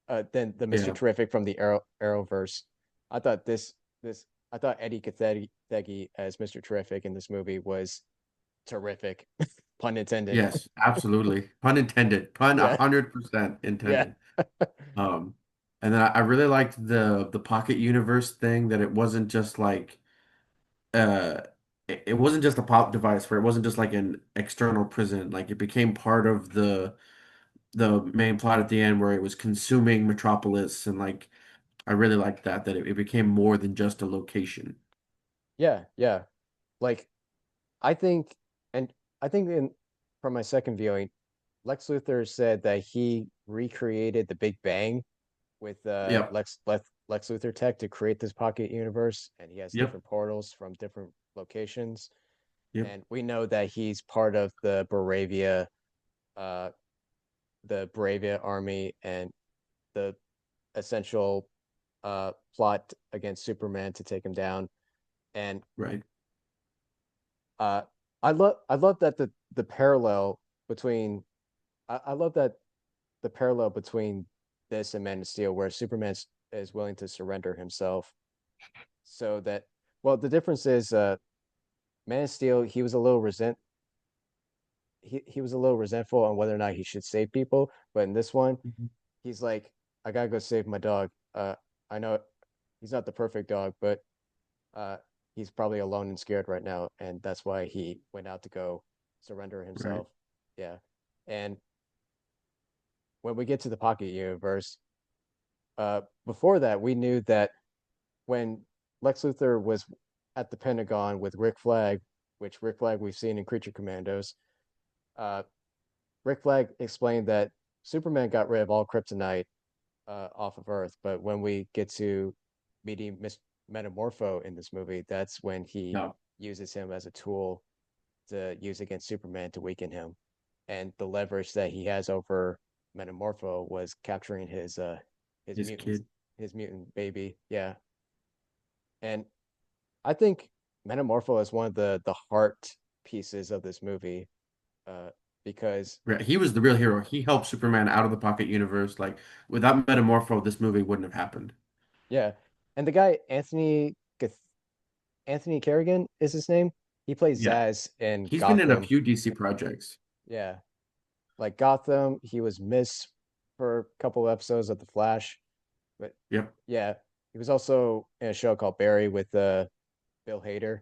than the Mr. yeah, Terrific from the Arrowverse. I thought this I thought Eddie Kathegi as Mr. Terrific in this movie was terrific, pun intended. yes, absolutely. Pun intended. Pun Yeah, 100% yeah, intended. Um, and then I really liked the pocket universe thing, that it wasn't just like uh it wasn't just a pop device where it wasn't just like an external prison. Like it became part of the main plot at the end where it was consuming Metropolis, and like I really liked that it became more than just a location. yeah. Like I think, and I think in from my second viewing, Lex Luthor said that he recreated the Big Bang with Yep. Lex Luthor tech to create this pocket universe, and he has Yep. different portals from different locations. Yep. And we know that he's part of uh, the Bravia army, and the essential plot against Superman to take him down. And Right. uh, I love that the parallel between I love that the parallel between this in Man of Steel, where Superman is willing to surrender himself so that, well, the difference is Man of Steel, he was a little resentful on whether or not he should save people, but in this one, Mhm. he's like, I gotta go save my dog. I know he's not the perfect dog, but uh, he's probably alone and scared right now, and that's why he went out to go surrender Right. himself. Yeah, and when we get to the Pocket Universe, before that, we knew that when Lex Luthor was at the Pentagon with Rick Flag, which Rick Flag we've seen in Creature Commandos, uh, Rick Flag explained that Superman got rid of all kryptonite off of Earth, but when we get to meeting Metamorpho in this movie, that's when he Yeah. uses him as a tool to use against Superman to weaken him. And the leverage that he has over Metamorpho was capturing his His mutants kid. his mutant baby. Yeah. And I think Metamorpho is one of the heart pieces of this movie, uh, because Right. He was the real hero. He helped Superman out of the Pocket Universe. Like without Metamorpho, this movie wouldn't have happened. yeah. And the guy Anthony Kerrigan is his name. He plays Yeah. Zaz in He's been in a Gotham. few DC projects. Yeah, like Gotham. He was Miss for a couple of episodes of The Flash, but Yep. yeah, he was also in a show called Barry with Bill Hader.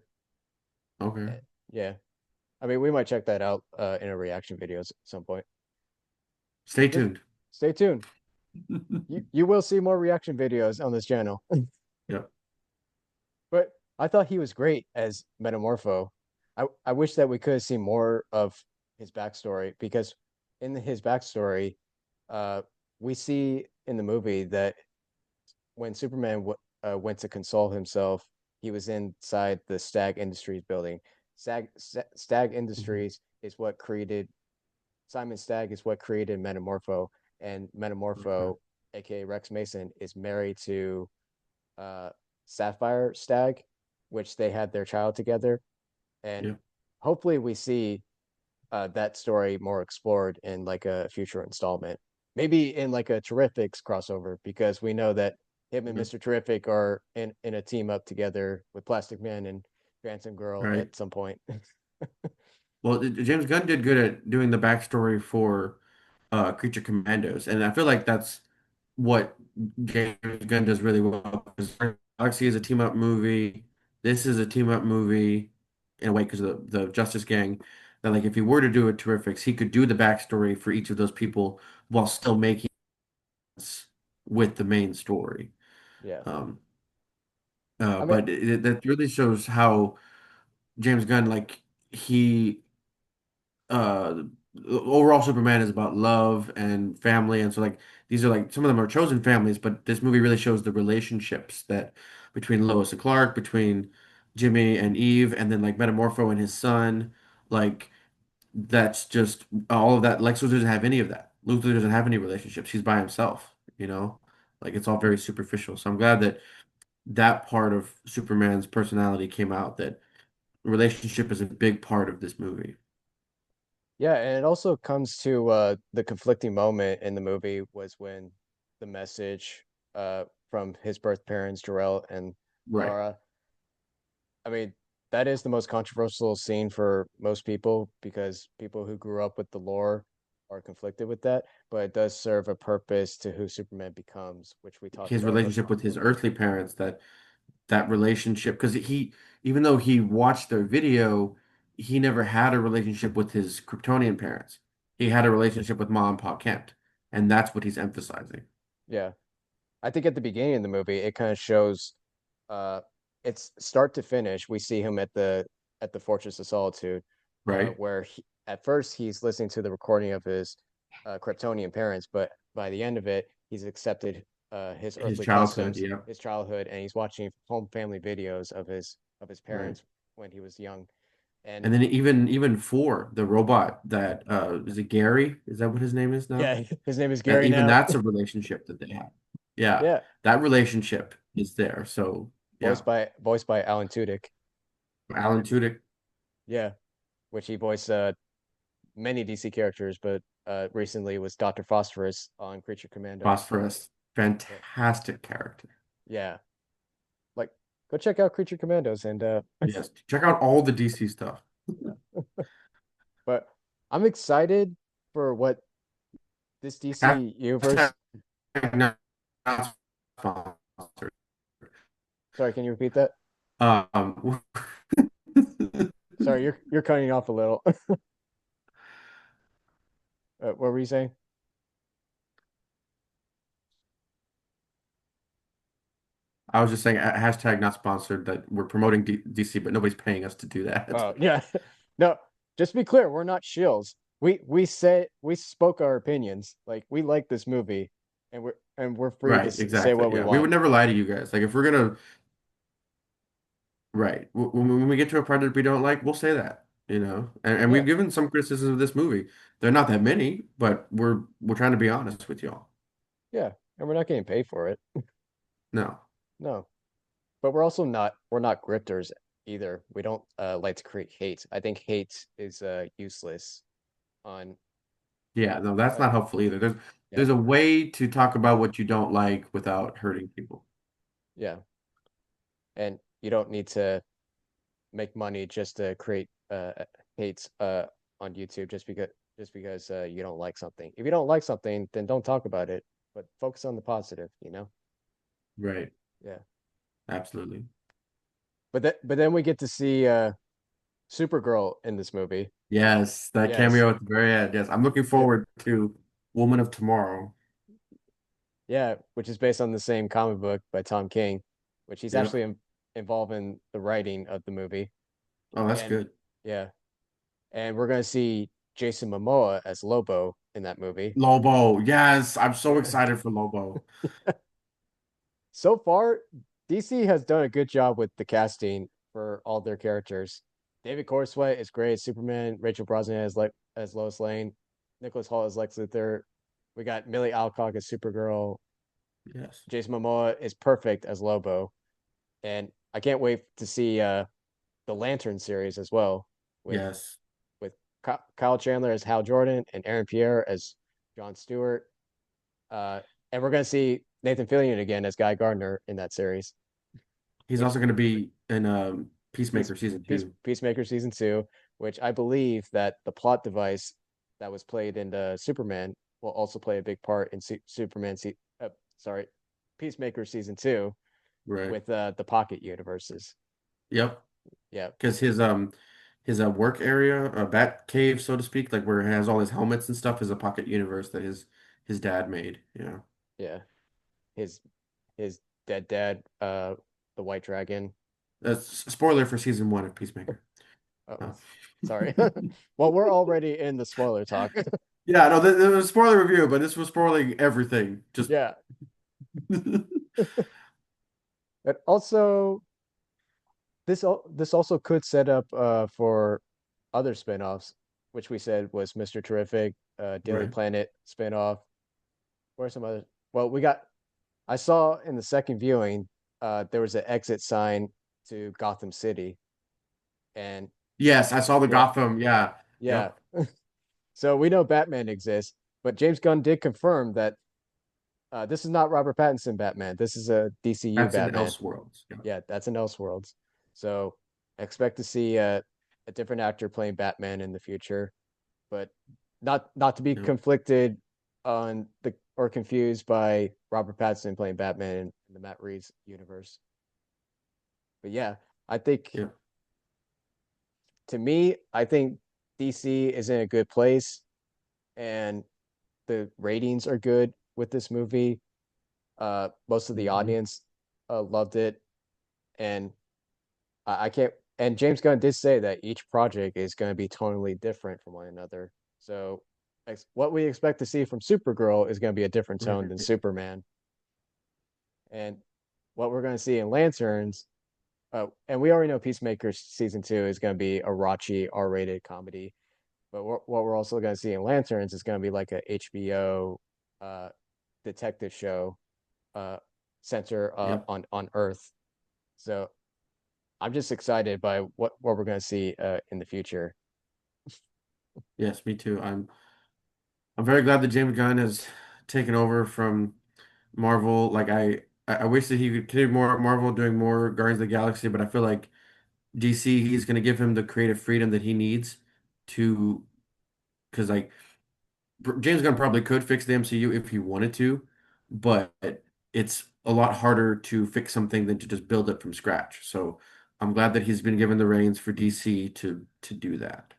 Okay. Eh, Yeah, I mean we might check that out in a reaction videos at some point. Stay Just tuned. stay tuned. You will see more reaction videos on this channel. Yep. But I thought he was great as Metamorpho. I wish that we could have seen more of his backstory because in his backstory, uh, we see in the movie that when Superman went to console himself, he was inside the Stag Industries building. Stag Mhm. Industries is what created Simon Stagg is what created Metamorpho, and Okay. Metamorpho, aka Rex Mason, is married to uh, Sapphire Stag, which they had their child together. And Yep. hopefully we see that story more explored in like a future installment. Maybe in like a Terrifics crossover, because we know that him and Okay. Mr. Terrific are in a team up together with Plastic Man and Phantom Girl Right. at some point. Well, James Gunn did good at doing the backstory for Creature Commandos, and I feel like that's what James Gunn does really well. Because Galaxy is a team up movie. This is a team up movie in a way because of the Justice Gang. That like if he were to do a Terrifics, he could do the backstory for each of those people while still making sense with the main story. Yeah. Um, I mean, but that really shows how James Gunn like he uh overall Superman is about love and family, and so like these are like some of them are chosen families, but this movie really shows the relationships that between Lois and Clark, between Jimmy and Eve, and then like Metamorpho and his son. Like that's just all of that. Lex Luthor doesn't have any of that. Luthor doesn't have any relationships. He's by himself, you know? Like it's all very superficial. So I'm glad that that part of Superman's personality came out, that relationship is a big part of this movie. yeah, and it also comes to the conflicting moment in the movie was when the message from his birth parents, Jarrell and Right. Lara. I mean, that is the most controversial scene for most people because people who grew up with the lore are conflicted with that, but it does serve a purpose to who Superman becomes, which we talked His about. relationship with his earthly parents, that relationship, because he, even though he watched their video, he never had a relationship with his Kryptonian parents. He had a relationship with Mom and Pa Kent, and that's what he's emphasizing. Yeah. I think at the beginning of the movie, it kind of shows uh it's start to finish. We see him at the Fortress of Solitude, Right? where at first he's listening to the recording of his Kryptonian parents, but by the end of it, he's accepted his His earthly childhood, customs, yeah. his childhood, and he's watching home family videos of his Right. parents when he was young. And And then even for the robot that is it Gary? Is that what his name is now? yeah, his name is Gary Even now. that's a relationship that they have. Yeah, Yeah, that relationship is there. So yeah, voiced by Alan Tudyk. Alan Tudyk. Yeah, which he voiced many DC characters, but recently was Dr. Phosphorus on Creature Commandos. Phosphorus, But fantastic character. yeah, like go check out Creature Commandos and Yes, check out all the DC stuff. but I'm excited for what this DC universe. Hashtag not sponsored. Sorry, can you repeat that? Um, Sorry, you're cutting off a little. What were you saying? I was just saying hashtag not sponsored that we're promoting DC, but nobody's paying us to do that. Oh, yeah. No, just be clear, we're not shills. We spoke our opinions. Like we like this movie and we're free to Right, say exactly. what we Yeah, we would want. never lie to you guys. Like if we're gonna, right, when we get to a project we don't like, we'll say that, and we've Yeah. given some criticism of this movie. They're not that many, but we're trying to be honest with y'all. Yeah. And we're not getting paid for it. No. No. But we're not grifters either. We don't like to create hate. I think hate is useless on Yeah, no, that's uh not helpful either. There's yeah. there's a way to talk about what you don't like without hurting people. Yeah. And you don't need to make money just to create hates on YouTube just because you don't like something. If you don't like something, then don't talk about it, but focus on the positive, you know? Right. Yeah. Absolutely. But then we get to see Supergirl in this movie. Yes, that Yes. cameo at the very end. Yes, I'm looking Yeah. forward to Woman of Tomorrow. Yeah, which is based on the same comic book by Tom King, which he's Yep. actually involved in the writing of the movie. Oh, that's And good. yeah, and we're gonna see Jason Momoa as Lobo in that movie. Lobo. Yes, I'm so excited for Lobo. So far, DC has done a good job with the casting for all their characters. David Corenswet is great as Superman. Rachel Brosnahan as Lois Lane. Nicholas Hoult as Lex Luthor. We got Millie Alcock as Supergirl. Yes. Jason Momoa is perfect as Lobo, and I can't wait to see the Lantern series as well with Yes. with Kyle Chandler as Hal Jordan and Aaron Pierre as John Stewart. Uh, and we're gonna see Nathan Fillion again as Guy Gardner in that series, He's which also going to be in Peace Peacemaker season two. Peacemaker season two, which I believe that the plot device that was played in the Superman will also play a big part in Superman. Sorry, Peacemaker season two Right. with the Pocket universes. Yep. Yeah, Because his work area, bat cave, so to speak, like where he has all his helmets and stuff, is a pocket universe that his dad made. Yeah. yeah. His his dead dad, the White Dragon. That's spoiler for season one of Peacemaker. Oh, Oh. sorry. Well, we're already in the spoiler talk. Yeah, no, there was a spoiler review, but this was spoiling everything. Just Yeah, but also this also could set up for other spinoffs, which we said was Mr. Terrific, Daily right. Planet spinoff, or some other. Well, we got. I saw in the second viewing, there was an exit sign to Gotham City, and Yes, I saw the yeah, Gotham. Yeah. yeah. Yep. So we know Batman exists, but James Gunn did confirm that this is not Robert Pattinson Batman. This is a DCU That's in Batman. Elseworlds. Yeah. Yeah, that's an Elseworlds. So expect to see a different actor playing Batman in the future, but not to be Yep. conflicted on the or confused by Robert Pattinson playing Batman in the Matt Reeves universe. But yeah, I think Yep. to me, I think DC is in a good place and the ratings are good with this movie. Most of the Mhm. audience loved it, and I can't. And James Gunn did say that each project is going to be totally different from one another. So, what we expect to see from Supergirl is going to be a different tone than Right. Superman, and what we're going to see in Lanterns. And we already know Peacemaker season two is going to be a raunchy R-rated comedy, but what we're also going to see in Lanterns is going to be like a HBO uh, detective show uh, center Yep. on Earth. So I'm just excited by what we're going to see in the future. Yes, me too. I'm very glad that James Gunn has taken over from Marvel. Like I wish that he could continue more Marvel doing more Guardians of the Galaxy, but I feel like DC, he's going to give him the creative freedom that he needs to, because like James Gunn probably could fix the MCU if he wanted to, but it's a lot harder to fix something than to just build it from scratch. So I'm glad that he's been given the reins for DC to do that.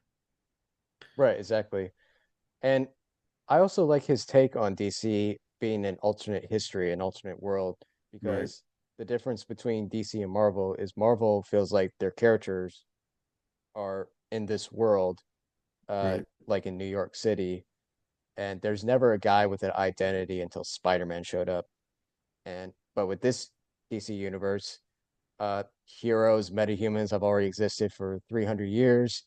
Right, exactly. And I also like his take on DC being an alternate history, an alternate world, Right, because the difference between DC and Marvel is Marvel feels like their characters are in this world, right, like in New York City, and there's never a guy with an identity until Spider-Man showed up. And but with this DC universe, heroes, metahumans have already existed for 300 years.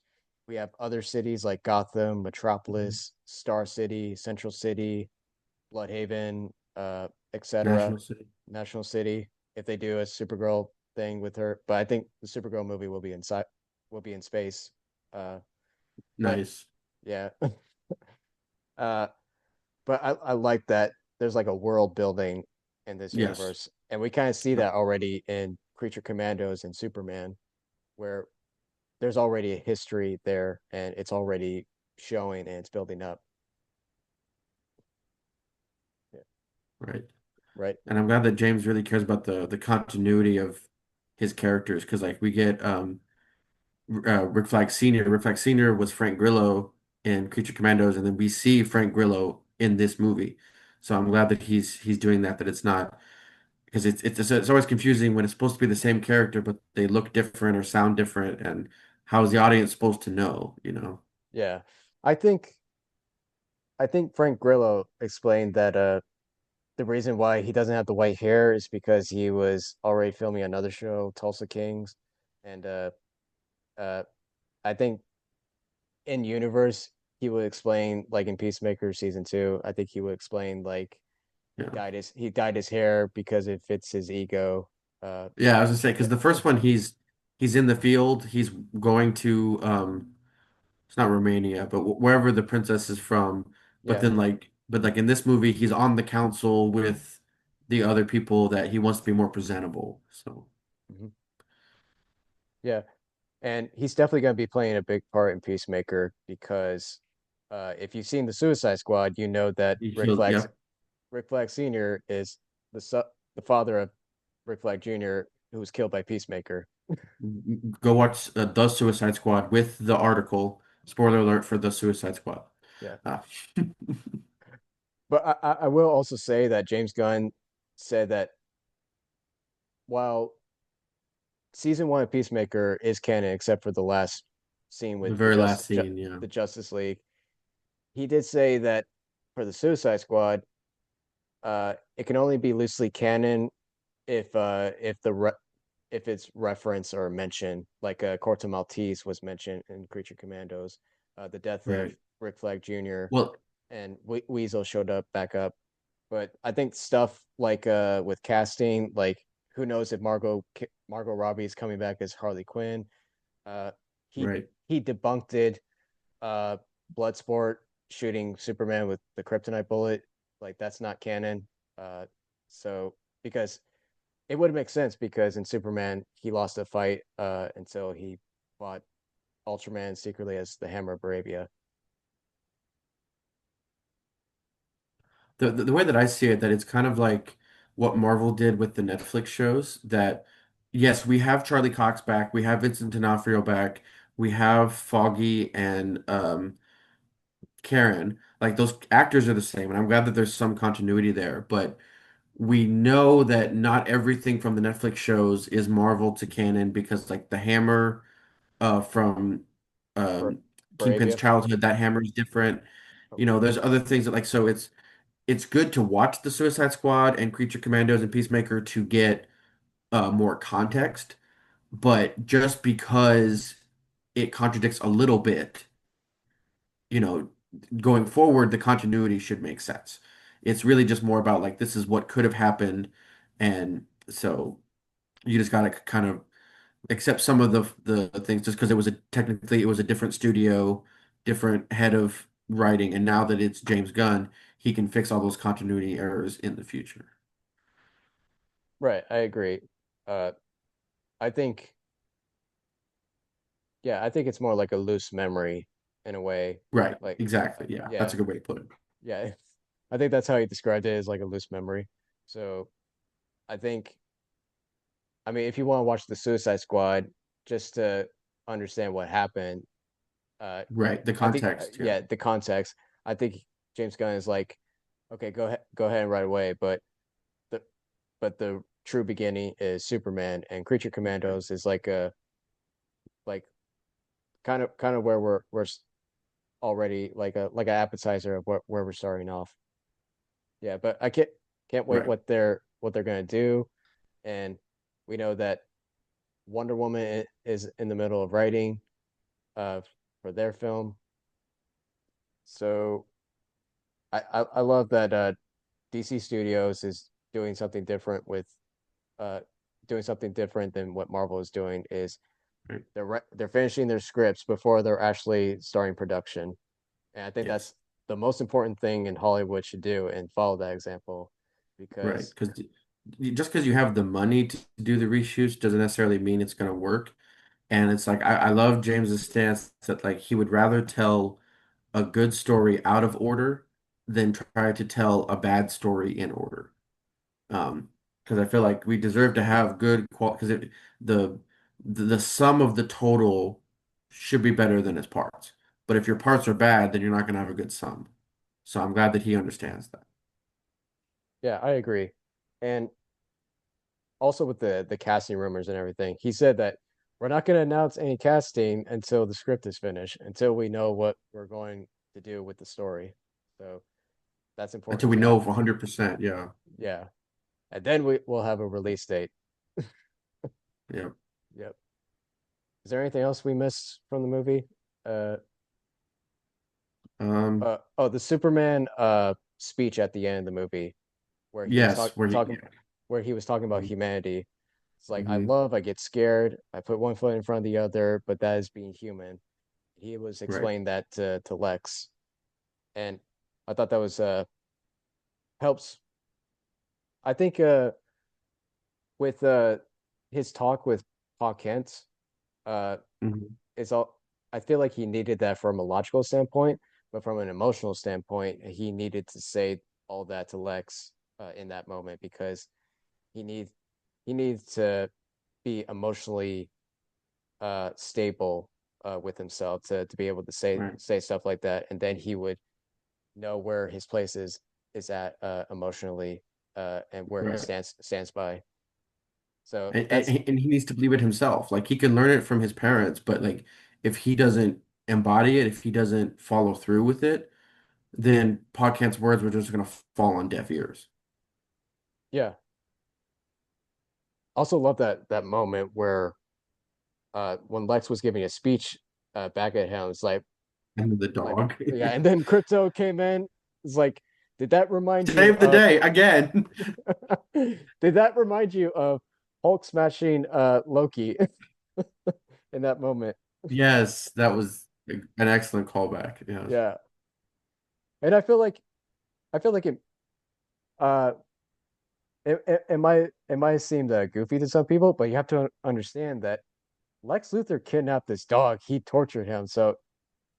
We have other cities like Gotham, Mhm. Metropolis, Star City, Central City, Bloodhaven, etc. National City. National City. If they do a Supergirl thing with her, but I think the Supergirl movie will be in space. Uh, but Nice. yeah, uh, but I like that there's like a world building in this Yes, universe, and we kind of see yep, that already in Creature Commandos and Superman, where there's already a history there, and it's already showing and it's building up. Yeah, right. right? And I'm glad that James really cares about the continuity of his characters because like we get Rick Flag Sr. Rick Flag Sr. was Frank Grillo in Creature Commandos, and then we see Frank Grillo in this movie. So I'm glad that he's doing that. That it's not because it's always confusing when it's supposed to be the same character, but they look different or sound different. And how is the audience supposed to know? You know? Yeah, I think I think Frank Grillo explained that the reason why he doesn't have the white hair is because he was already filming another show, Tulsa Kings, and uh, I think in universe he would explain like in Peacemaker season two. I think he would explain like Yeah. he dyed his hair because it fits his ego. Uh, Yeah, I was gonna say because yeah, the first one he's in the field. He's going to it's not Romania, but wherever the princess is from. But yeah, then like in this movie, he's on the council with the other people that he wants to be more presentable. So mhm, yeah. And he's definitely going to be playing a big part in Peacemaker because if you've seen the Suicide Squad, you know that he feels yeah. Rick Flag Sr. is the father of Rick Flag Jr., who was killed by Peacemaker. Go watch The Suicide Squad with the article. Spoiler alert for The Suicide Squad. Yeah. Uh, But I will also say that James Gunn said that while season one of Peacemaker is canon, except for the last scene the with very last scene, yeah. the Justice League, he did say that for the Suicide Squad, it can only be loosely canon if if it's reference or mention, like Corto Maltese was mentioned in Creature Commandos, the death of Right. Rick Flag Jr. Well, and Weasel showed up back up. But I think stuff like with casting, like who knows if Margot Robbie is coming back as Harley Quinn. Uh, he right. he debunked it. Uh, Bloodsport shooting Superman with the kryptonite bullet, like that's not canon. Uh, so because it would make sense because in Superman he lost a fight until he fought Ultraman secretly as the Hammer of Bravia. The way that I see it, that it's kind of like what Marvel did with the Netflix shows, that yes, we have Charlie Cox back, we have Vincent D'Onofrio back, we have Foggy and Karen. Like those actors are the same, and I'm glad that there's some continuity there, but we know that not everything from the Netflix shows is Marvel to canon because like the hammer from Bra- um Kingpin's Bravia. childhood, that hammer is different. Oh, You know, there's other things that like so it's good to watch the Suicide Squad and Creature Commandos and Peacemaker to get more context, but just because it contradicts a little bit, you know, going forward, the continuity should make sense. It's really just more about like this is what could have happened, and so you just gotta kind of accept some of the things just because it was a technically it was a different studio, different head of writing, and now that it's James Gunn, he can fix all those continuity errors in the future. Right, I agree. Uh, I think, yeah, I think it's more like a loose memory in a way. Right, Like, exactly. Yeah, yeah, that's a good way to put it. yeah. I think that's how he described it as like a loose memory. So I think, I mean, if you want to watch the Suicide Squad just to understand what happened, uh, Right, the I think, context. Yeah, yeah, the context. I think James Gunn is like, okay, go ahead and right away. The, but the true beginning is Superman, and Creature right, Commandos is like a like kind of where we're already like an appetizer of where we're starting off. Yeah, but I can't wait right. what they're gonna do, and we know that Wonder Woman is in the middle of writing uh for their film. So I love that DC Studios is doing something different with uh doing something different than what Marvel is doing is Right. they're finishing their scripts before they're actually starting production. And I think Yes, that's the most important thing in Hollywood should do and follow that example right. because Because just because you have the money to do the reshoots doesn't necessarily mean it's going to work. And it's like I love James's stance that like he would rather tell a good story out of order than try to tell a bad story in order. Um, because I feel like we deserve to have good quality because the the sum of the total should be better than its parts. But if your parts are bad, then you're not going to have a good sum. So I'm glad that he understands that. yeah, I agree. And also with the casting rumors and everything, he said that we're not going to announce any casting until the script is finished, until we know what we're going to do with the story. So that's Until important we to know have. 100%. Yeah. Yeah. And then we'll have a release date. Yeah. Yep. Is there anything else we missed from the movie? Uh, Um, oh, the Superman speech at the end of the movie where he was yes, where he, talking where he was talking about humanity. It's like hmm I get scared, I put one foot in front of the other, but that is being human. He was right. explaining that to Lex, and I thought that was helps. I think with his talk with Pa Kent, uh, hmm it's all. I feel like he needed that from a logical standpoint, but from an emotional standpoint, he needed to say all that to Lex in that moment because he needs he needs to be emotionally stable with himself to be able to Right. say stuff like that, and then he would know where his place is at emotionally and where he Right. stands by. So And, that's and he needs to believe it himself. Like he can learn it from his parents, but like if he doesn't embody it, if he doesn't follow through with it, then Podcasts words were just gonna fall on deaf ears. yeah. Also love that moment where when Lex was giving a speech back at him, it's And the like dog. yeah, and then Crypto came in. It's like, did that remind you Save the of day again. did that remind you of Hulk smashing Loki in that moment? Yes, that was an excellent callback. Yes. Yeah. And I feel like uh it might seem goofy to some people, but you have to understand that Lex Luthor kidnapped this dog. He tortured him, so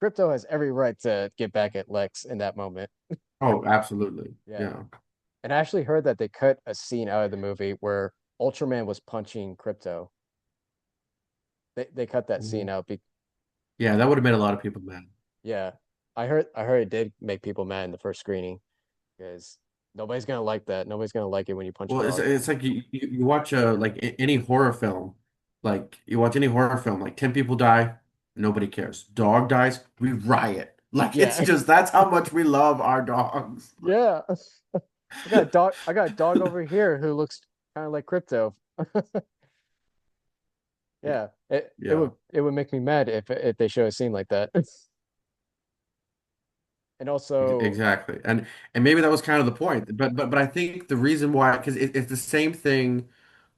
Crypto has every right to get back at Lex in that moment. Oh, absolutely. Yeah. Yeah. And I actually heard that they cut a scene out of the movie where Ultraman was punching Crypto. They cut that scene Mhm. out. Yeah, that would have made a lot of people mad. Yeah, I heard it did make people mad in the first screening because nobody's gonna like that. Nobody's gonna like it when you punch a Well, dog. it's like you watch like any horror film, like you watch any horror film, like 10 people die, nobody cares. Dog dies, we riot. Like it's Yeah, just that's how much we love our dogs. yeah. I got a dog. I got a dog over here who looks kind of like Crypto. Yeah, Yeah, yeah, it would make me mad if they show a scene like that. And also, exactly. And maybe that was kind of the point. But I think the reason why, because it's the same thing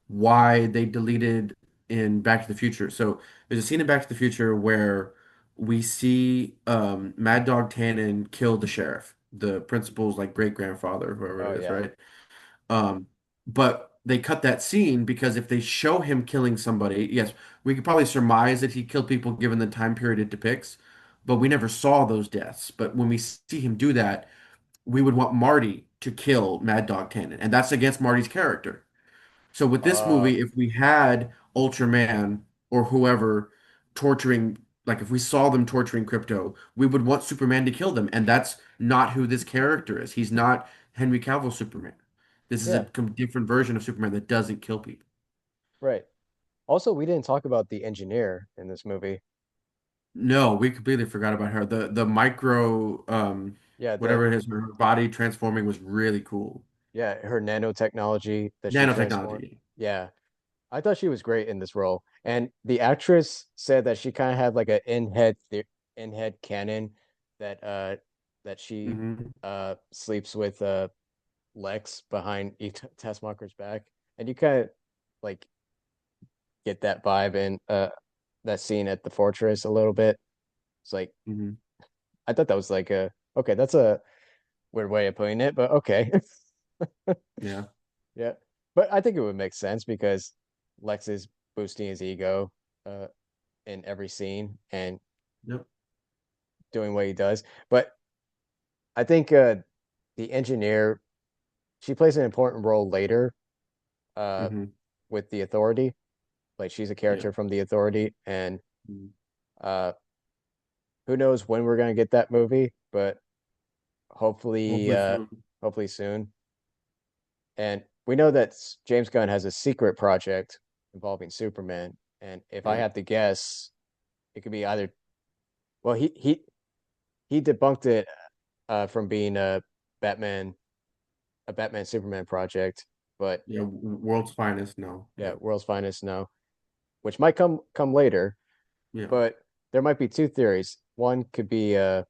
why they deleted in Back to the Future. So there's a scene in Back to the Future where we see Mad Dog Tannen kill the sheriff, the principal's like great grandfather, whoever Oh it is, yeah. right? But they cut that scene because if they show him killing somebody, yes, we could probably surmise that he killed people given the time period it depicts, but we never saw those deaths. But when we see him do that, we would want Marty to kill Mad Dog Tannen, and that's against Marty's character. So with this Uh movie, if we had Ultraman or whoever torturing, like if we saw them torturing Crypto, we would want Superman to kill them, and that's not who this character is. He's not Henry Cavill Superman. This is a yeah, different version of Superman that doesn't kill people. right. Also, we didn't talk about the engineer in this movie. No, we completely forgot about her. The micro Yeah, the whatever it is, her body transforming was really cool. yeah, her nanotechnology that she transformed. Nanotechnology. Yeah. I thought she was great in this role. And the actress said that she kind of had like an in-head canon that that she Hmm. sleeps with Lex behind Taskmaster's back. And you kind of like get that vibe in that scene at the fortress a little bit. It's like Hmm. I thought that was like a okay, that's a weird way of putting it, but okay. Yeah. Yeah. But I think it would make sense because Lex is boosting his ego uh in every scene and Yep. doing what he does. But I think the engineer, she plays an important role later uh Hmm. with the authority. Like she's a Yeah. character from the authority and Mhm. uh who knows when we're gonna get that movie, but hopefully Hopefully soon. hopefully soon. And we know that James Gunn has a secret project involving Superman. And if I Right. have to guess, it could be either well he debunked it from being Batman a Batman Superman project, but Yeah, world's finest. No. yeah, Yeah. World's Finest no, which might come later, Yeah. but there might be two theories. One could be a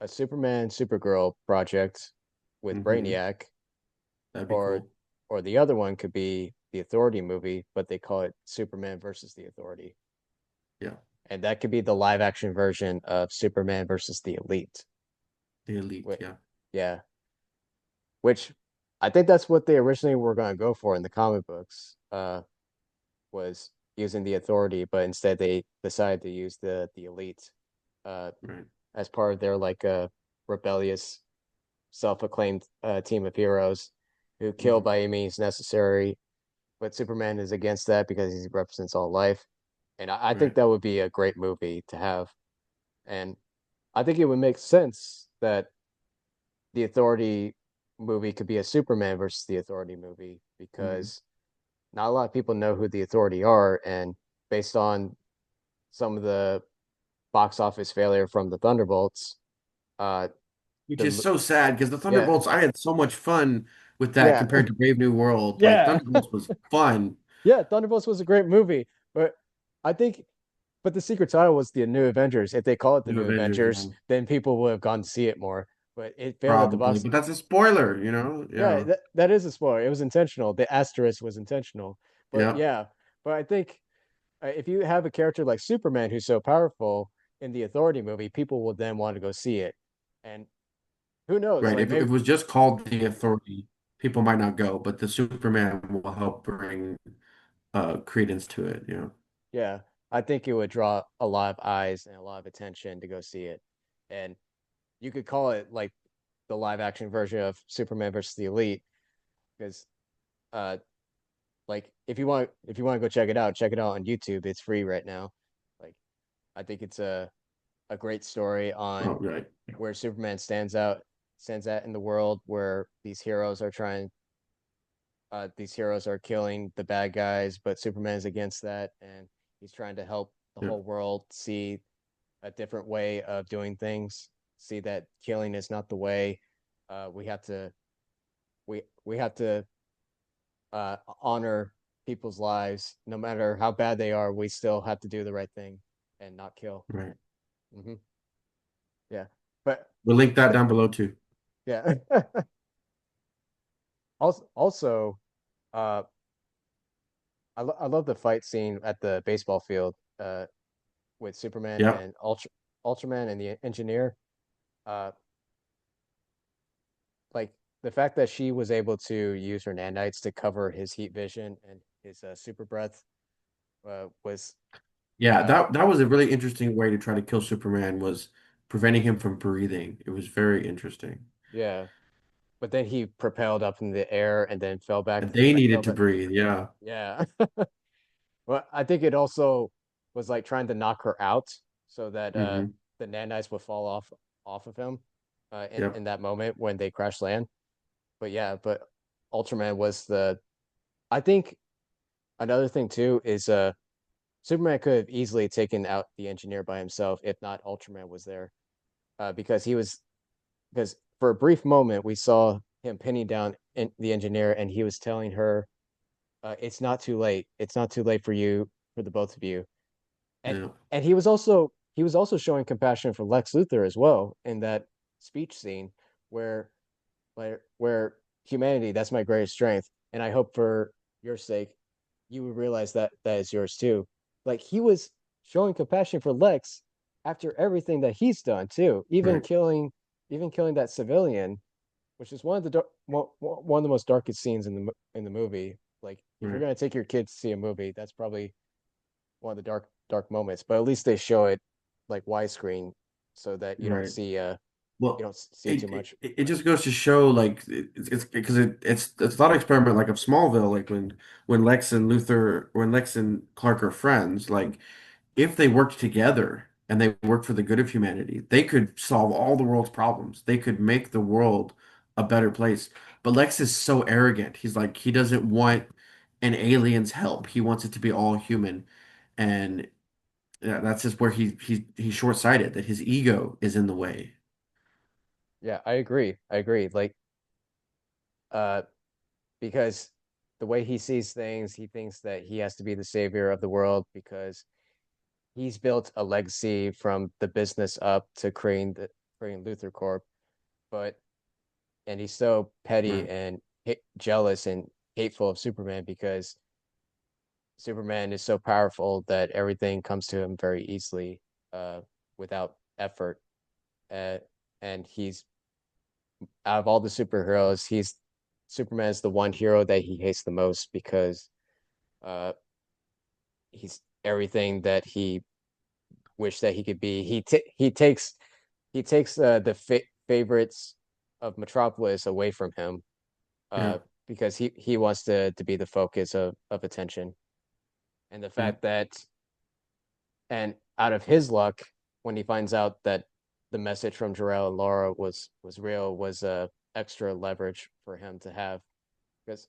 Superman Supergirl project with Hmm. Brainiac, That'd be or cool. the other one could be the Authority movie, but they call it Superman versus the Authority. Yeah. And that could be the live action version of Superman versus the Elite. The elite. Wh- Yeah. Yeah, which I think that's what they originally were going to go for in the comic books. Was using the Authority, but instead they decided to use the Elite uh, Right. as part of their like rebellious, self-acclaimed team of heroes who kill Hmm. by any means necessary. But Superman is against that because he represents all life, and I think Right. that would be a great movie to have. And I think it would make sense that the Authority movie could be a Superman versus the Authority movie Hmm. because not a lot of people know who the Authority are, and based on some of the box office failure from the Thunderbolts, uh, Which is the so sad because the yeah, Thunderbolts, I had so much fun with that yeah, compared to Brave New World. Like yeah, Thunderbolts was fun. yeah. Thunderbolts was a great movie, but I think, but the secret title was the New Avengers. If they call it the New New Avengers, Avengers, yeah, then people would have gone to see it more. But it failed at the probably. box. But that's a spoiler, you know? Yeah, Yeah. that is a spoiler. It was intentional. The asterisk was intentional. But Yeah. yeah, but I think if you have a character like Superman who's so powerful in the Authority movie, people will then want to go see it. And who knows? Right. Like If it maybe, was just called The Authority, people might not go, but the Superman will help bring credence to it, you know? yeah, I think it would draw a lot of eyes and a lot of attention to go see it. And you could call it like the live action version of Superman versus the Elite because uh like if you want to go check it out on YouTube. It's free right now. Like I think it's a great story Oh, on right. where Superman stands at in the world where these heroes are killing the bad guys, but Superman is against that and he's trying to help the Yeah. whole world see a different way of doing things, see that killing is not the way. We have to we have to honor people's lives, no matter how bad they are. We still have to do the right thing and not kill. Right. Hmm. Yeah, but We'll link I that think down below too. yeah. Also, uh, I love the fight scene at the baseball field. with Superman Yep. and Ultraman and the Engineer. Uh, like the fact that she was able to use her nanites to cover his heat vision and his super breath was Yeah, uh that was a really interesting way to try to kill Superman was preventing him from breathing. It was very interesting. yeah. But then he propelled up in the air and then fell back. And they Fell needed to back. breathe. Yeah. Yeah. Well, I think it also was like trying to knock her out so that Hmm. the nanites would fall off of him Yep. in that moment when they crash land. But yeah, but Ultraman was the I think another thing too is Superman could have easily taken out the engineer by himself if not Ultraman was there. Because he was because for a brief moment we saw him pinning down the engineer and he was telling her it's not too late. It's not too late for you, for the both of you. And Yeah. and he was also showing compassion for Lex Luthor as well in that speech scene where where humanity, that's my greatest strength, and I hope for your sake you would realize that that is yours too. Like he was showing compassion for Lex after everything that he's done too, Right. even killing that civilian, which is one of the most darkest scenes in the movie. Like if you're Right. gonna take your kids to see a movie, that's probably one of the dark moments. But at least they show it like widescreen so that Right. you Well, don't see too much. it just goes to show like it's because it's a lot of experiment like of Smallville, like when Lex and Clark are friends, like if they worked together and they worked for the good of humanity, they could solve all the world's problems. They could make the world a better place. But Lex is so arrogant. He's like he doesn't want an alien's help. He wants it to be all human. And yeah, that's just where he's short-sighted, that his ego is in the way. Yeah, I agree. I agree. Like uh because the way he sees things, he thinks that he has to be the savior of the world because he's built a legacy from the business up to creating Luthor Corp. But and he's so petty Right. and jealous and hateful of Superman because Superman is so powerful that everything comes to him very easily, without effort. Uh, and he's out of all the superheroes, he's Superman is the one hero that he hates the most because uh, he's everything that he wished that he could be. He takes the favorites of Metropolis away from him, Yeah. because he wants to be the focus of attention. And the Yeah. fact that and out of his luck, when he finds out that the message from Jarrell and Laura was real, was extra leverage for him to have because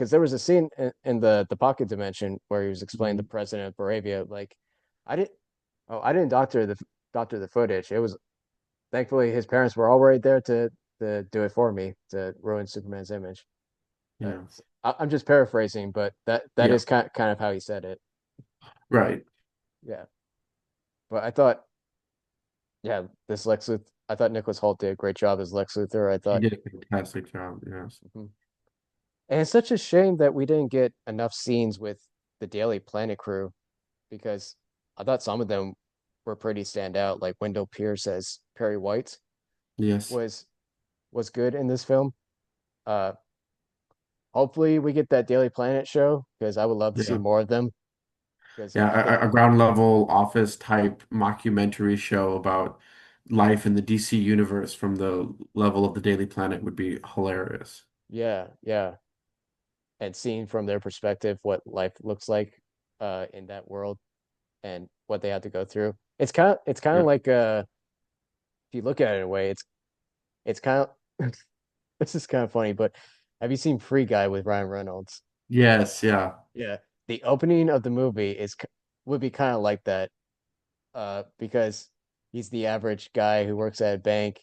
there was a scene in the pocket dimension where he was explaining the Mhm. president of Moravia. Like, I didn't I didn't doctor the footage. It was thankfully his parents were all right there to do it for me to ruin Superman's image. Yeah. I'm just paraphrasing, but that Yeah. is kind of how he said it. Right. Yeah, but I thought yeah, this Lex Luthor. I thought Nicholas Hoult did a great job as Lex Luthor. I He thought, did a fantastic job. Yes. mhm. And it's such a shame that we didn't get enough scenes with the Daily Planet crew because I thought some of them were pretty standout. Like Wendell Pierce as Perry White Yes. was was good in this film. Uh, Hopefully we get that Daily Planet show because I would love to see Yeah. more of them because I Yeah. think A ground level office type mockumentary show about life in the DC universe from the level of the Daily Planet would be hilarious. yeah, yeah, and seeing from their perspective what life looks like in that world and what they had to go through. It's kind of Yeah. like if you look at it in a way, it's kind of this is kind of funny, but have you seen Free Guy with Ryan Reynolds? Yes. Yeah. Yeah, the opening of the movie would be kind of like that, because he's the average guy who works at a bank,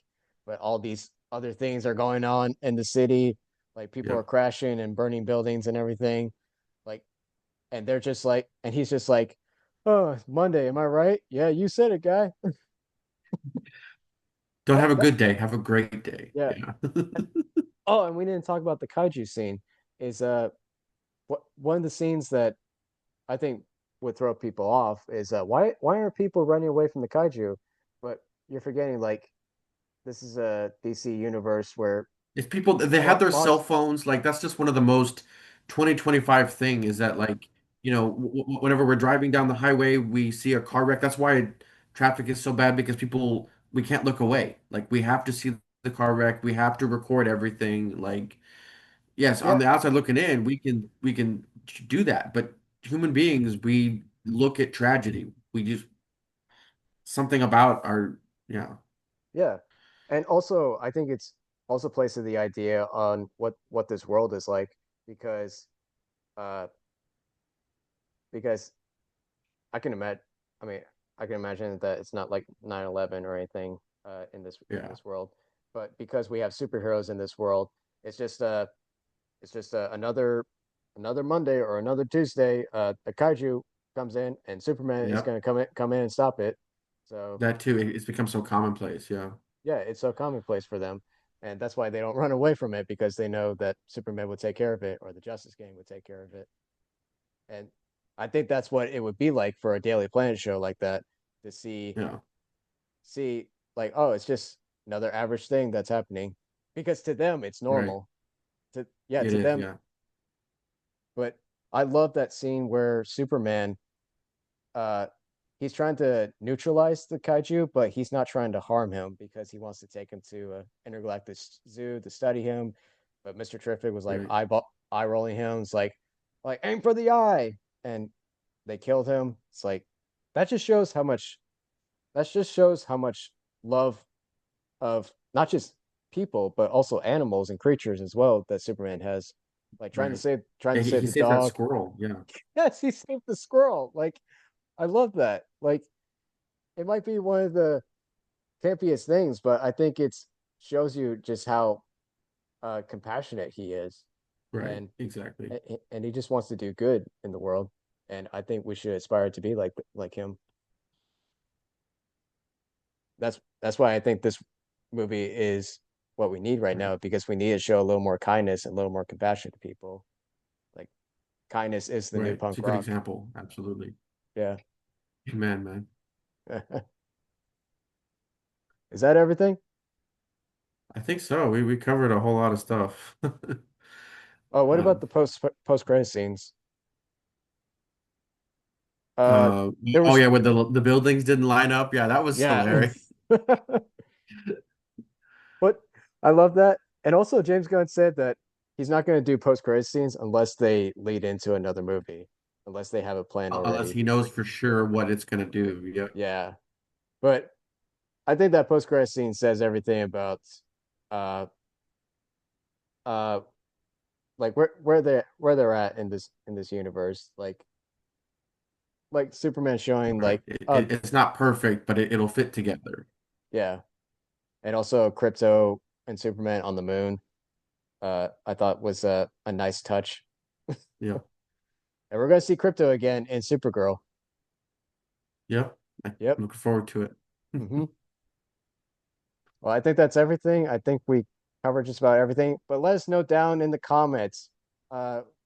but all these other things are going on in the city, like people are Yep. crashing and burning buildings and everything, like, and they're just like, and he's just like, oh, it's Monday, am I right? Yeah, you said it, guy. Don't have a That good day. Have a great day. yeah. Yeah. Oh, and we didn't talk about the kaiju scene. Is one of the scenes that I think. would throw people off is why are people running away from the kaiju? But you're forgetting like this is a DC universe where If people they have their cell monsters. phones, like that's just one of the most 2025 thing is that like, whenever we're driving down the highway, we see a car wreck. That's why traffic is so bad because people we can't look away. Like we have to see the car wreck, we have to record everything. Like yes, on Yeah, the outside looking in, we can do that, but human beings, we look at tragedy. We just something about our yeah, yeah, and also I think it's also plays to the idea on what this world is like because uh because I can imagine. I mean, I can imagine that it's not like 9/11 or anything in yeah, this world, but because we have superheroes in this world, it's just another Monday or another Tuesday. The kaiju comes in, and Superman is yep. going to come in and stop it. So That too, it's become so commonplace. Yeah, yeah, it's so commonplace for them, and that's why they don't run away from it because they know that Superman would take care of it or the Justice Gang would take care of it. And I think that's what it would be like for a Daily Planet show like that to yeah, see like, oh, it's just another average thing that's happening because to them it's right. normal. To yeah, It to is. them. Yeah, But I love that scene where Superman uh he's trying to neutralize the kaiju, but he's not trying to harm him because he wants to take him to a intergalactic zoo to study him. But Mr. Terrific was like right, eye rolling him. It's like aim for the eye, and they killed him. It's like that just shows how much that just shows how much love of not just people but also animals and creatures as well that Superman has. Like right. trying Yeah, to save he the saved that dog. squirrel. Yeah, Yes, he saved the squirrel. Like I love that. Like it might be one of the campiest things, but I think it's shows you just how compassionate he is, right. and Exactly. and he just wants to do good in the world. And I think we should aspire to be like him. That's why I think this movie is what we need right Right, now because we need to show a little more kindness and a little more compassion to people. Like kindness is the new right. It's punk a good rock. example. Absolutely. Yeah. Amen, man. Is that everything? I think so. We covered a whole lot of stuff. Oh, what about Um, the post credit scenes? Uh, uh, there oh was yeah, when the buildings didn't line up. Yeah, that was yeah, hilarious. but I love that. And also, James Gunn said that he's not going to do post credit scenes unless they lead into another movie, unless they have a plan Unless already. he knows for sure what it's gonna do. Yep. Yeah, but I think that post credit scene says everything about uh uh like where they're at in this universe. Like Superman showing Right. like oh It's not perfect, but it'll fit together. yeah, and also Crypto and Superman on the moon. I thought was a nice touch. Yep. And we're gonna see Crypto again in Supergirl. Yep. I'm Yep. looking forward to it. Hmm. Well, I think that's everything. I think we covered just about everything. But let us know down in the comments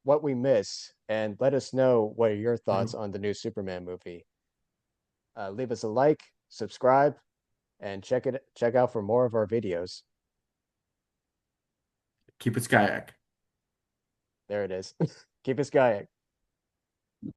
what we missed, and let us know what are your thoughts Mhm. on the new Superman movie. Leave us a like, subscribe, and check out for more of our videos. Keep it Skyak. There it is. Keep it skying.